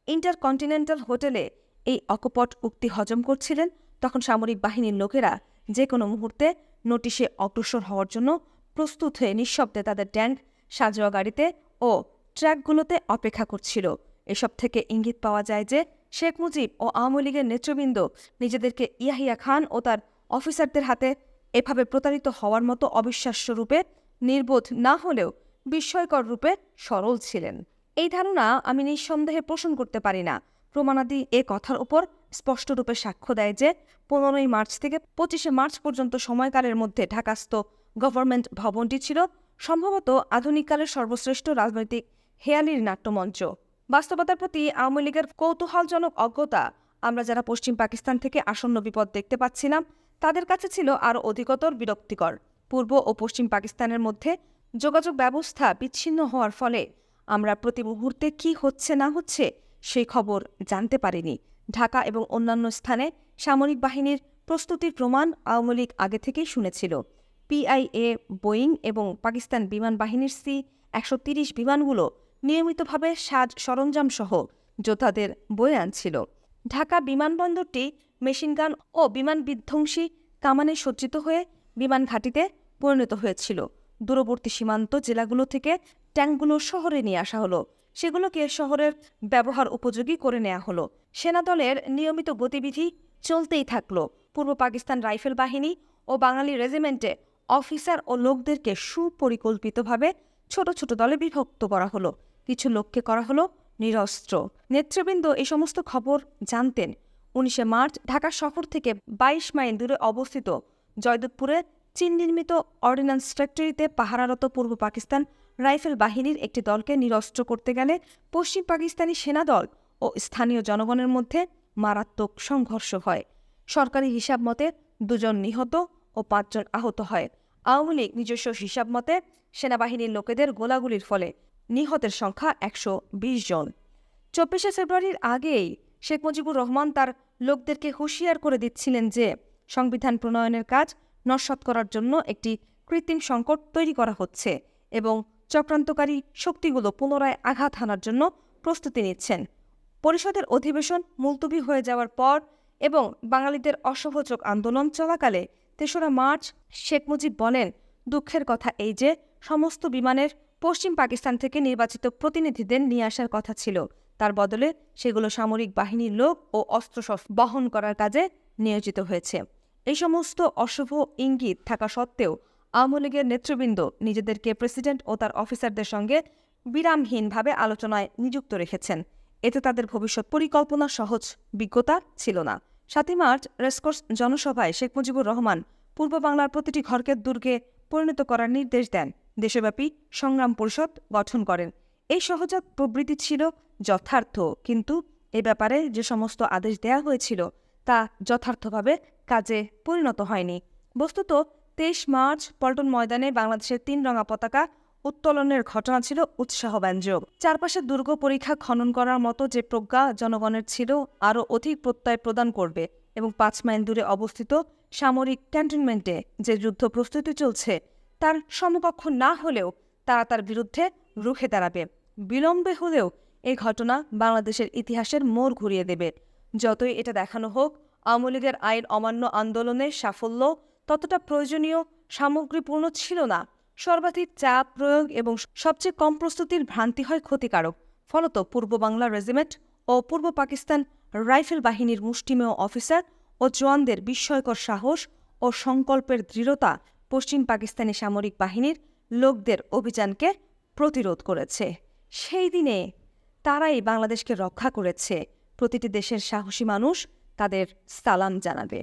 ইন্টারকন্টিনেন্টাল হোটেলে এই অকপট উক্তি হজম করছিলেন, তখন সামরিক বাহিনীর লোকেরা যে কোনো মুহূর্তে নোটিশে অগ্রসর হওয়ার জন্য প্রস্তুত হয়ে নিঃশব্দে তাদের ট্যাঙ্ক, সাজোয়া গাড়িতে ও ট্র্যাকগুলোতে অপেক্ষা করছিল। এসব থেকে ইঙ্গিত পাওয়া যায় যে শেখ মুজিব ও আওয়ামী লীগের নেতৃবৃন্দ নিজেদেরকে ইয়াহিয়া খান ও তার অফিসারদের হাতে এভাবে প্রতারিত হওয়ার মতো অবিশ্বাস্য রূপে নির্বোধ না হলেও বিস্ময়কর রূপে সরল ছিলেন। এই ধারণা আমি নিঃসন্দেহে পোষণ করতে পারি না। প্রমাণাদি এ কথার উপর স্পষ্টরূপে সাক্ষ্য দেয় যে 15 মার্চ থেকে 25 মার্চ পর্যন্ত সময়কালের মধ্যে ঢাকাস্থ গভর্নমেন্ট ভবনটি ছিল সম্ভবত আধুনিককালের সর্বশ্রেষ্ঠ রাজনৈতিক হেয়ালির নাট্যমঞ্চ। বাস্তবতার প্রতি আওয়ামী লীগের কৌতূহলজনক অজ্ঞতা আমরা যারা পশ্চিম পাকিস্তান থেকে আসন্ন বিপদ দেখতে পাচ্ছিলাম, তাদের কাছে ছিল আরও অধিকতর বিরক্তিকর। পূর্ব ও পশ্চিম পাকিস্তানের মধ্যে যোগাযোগ ব্যবস্থা বিচ্ছিন্ন হওয়ার ফলে আমরা প্রতি মুহূর্তে কি হচ্ছে না হচ্ছে সেই খবর জানতে পারিনি। ঢাকা এবং অন্যান্য স্থানে সামরিক বাহিনীর প্রস্তুতির প্রমাণ আওয়ামী লীগ আগে থেকেই শুনেছিল। পিআইএ, বোয়িং এবং পাকিস্তান বিমান বাহিনীর C-130 বিমানগুলো নিয়মিতভাবে সাজ সরঞ্জাম সহ যোদ্ধাদের বয়ে আনছিল। ঢাকা বিমানবন্দরটি মেশিনগান ও বিমান বিধ্বংসী কামানে সজ্জিত হয়ে বিমান ঘাঁটিতে পরিণত হয়েছিল। দূরবর্তী সীমান্ত জেলাগুলো থেকে ট্যাঙ্কগুলো শহরে নিয়ে আসা হলো। সেগুলোকে শহরের ব্যবহার উপযোগী করে নেওয়া হলো। সেনাদলের নিয়মিত গতিবিধি চলতেই থাকলো। পূর্ব পাকিস্তান রাইফেল বাহিনী ও বাঙালি রেজিমেন্টে অফিসার ও লোকদেরকে সুপরিকল্পিতভাবে ছোট ছোট দলে বিভক্ত করা হলো। কিছু লোককে করা হলো নিরস্ত্র। নেতৃবৃন্দ এই সমস্ত খবর জানতেন। 19 মার্চ ঢাকা শহর থেকে 22 মাইল দূরে অবস্থিত জয়দেবপুরে চীন নির্মিত অর্ডিন্যান্স ফ্যাক্টরিতে পাহারারত পূর্ব পাকিস্তান রাইফেল বাহিনীর একটি দলকে নিরস্ত্র করতে গেলে পশ্চিম পাকিস্তানি সেনাদল ও স্থানীয় জনগণের মধ্যে মারাত্মক সংঘর্ষ হয়। সরকারি হিসাব মতে 2 জন নিহত ও 5 জন আহত হয়। আওয়ামী লীগ নিজস্ব হিসাব মতে সেনাবাহিনীর লোকেদের গোলাগুলির ফলে নিহতের সংখ্যা 120 জন। 24শে ফেব্রুয়ারির আগেই শেখ মুজিবুর রহমান তার লোকদেরকে হুঁশিয়ার করে দিচ্ছিলেন যে সংবিধান প্রণয়নের কাজ নস্যাৎ করার জন্য একটি কৃত্রিম সংকট তৈরি করা হচ্ছে এবং চক্রান্তকারী শক্তিগুলো পুনরায় আঘাত হানার জন্য প্রস্তুতি নিচ্ছেন। পরিষদের অধিবেশন মুলতবি হয়ে যাওয়ার পর এবং বাঙালিদের অসহযোগ আন্দোলন চলাকালে 3রা মার্চ শেখ মুজিব বলেন, দুঃখের কথা এই যে সমস্ত বিমানের পশ্চিম পাকিস্তান থেকে নির্বাচিত প্রতিনিধিদের নিয়ে আসার কথা ছিল, তার বদলে সেগুলো সামরিক বাহিনীর লোক ও অস্ত্রশস্ত্র বহন করার কাজে নিয়োজিত হয়েছে। এই সমস্ত অশুভ ইঙ্গিত থাকা সত্ত্বেও আওয়ামী লীগের নেতৃবৃন্দ নিজেদেরকে প্রেসিডেন্ট ও তার অফিসারদের সঙ্গে বিরামহীনভাবে আলোচনায় নিযুক্ত রেখেছেন। এতে তাদের ভবিষ্যৎ পরিকল্পনা সহজ বিজ্ঞতা ছিল না। 7ই মার্চ রেসকোর্স জনসভায় শেখ মুজিবুর রহমান পূর্ব বাংলার প্রতিটি ঘরকে দুর্গে পরিণত করার নির্দেশ দেন। দেশব্যাপী সংগ্রাম পরিষদ গঠন করেন। এই সহজাত প্রবৃত্তি ছিল যথার্থ, কিন্তু এ ব্যাপারে যে সমস্ত আদেশ দেয়া হয়েছিল তা যথার্থভাবে কাজে পরিণত হয়নি। বস্তুত 23 মার্চ পল্টন ময়দানে বাংলাদেশের 3 রঙা পতাকা উত্তোলনের ঘটনা ছিল উৎসাহব্যঞ্জক। চারপাশে দুর্গ পরীক্ষা খনন করার মতো যে প্রজ্ঞা জনগণের ছিল আরও অধিক প্রত্যয় প্রদান করবে, এবং 5 মাইল দূরে অবস্থিত সামরিক ক্যান্টনমেন্টে যে যুদ্ধ প্রস্তুতি চলছে তার সমকক্ষ না হলেও তারা তার বিরুদ্ধে রুখে দাঁড়াবে। বিলম্বে হলেও এই ঘটনা বাংলাদেশের ইতিহাসের মোড় ঘুরিয়ে দেবে। যতই এটা দেখানো হোক আওয়ামী লীগের আইন অমান্য আন্দোলনের সাফল্য ততটা প্রয়োজনীয় সামগ্রীপূর্ণ ছিল না। সর্বাধিক চাপ প্রয়োগ এবং সবচেয়ে কম প্রস্তুতির ভ্রান্তি হয় ক্ষতিকারক। ফলত পূর্ব বাংলা রেজিমেন্ট ও পূর্ব পাকিস্তান রাইফেল বাহিনীর মুষ্টিমেয় অফিসার ও জওয়ানদের বিস্ময়কর সাহস ও সংকল্পের দৃঢ়তা পশ্চিম পাকিস্তানি সামরিক বাহিনীর লোকদের অভিযানকে প্রতিরোধ করেছে। সেই দিনে তারাই বাংলাদেশকে রক্ষা করেছে। প্রতিটি দেশের সাহসী মানুষ তাদের সালাম জানাবে।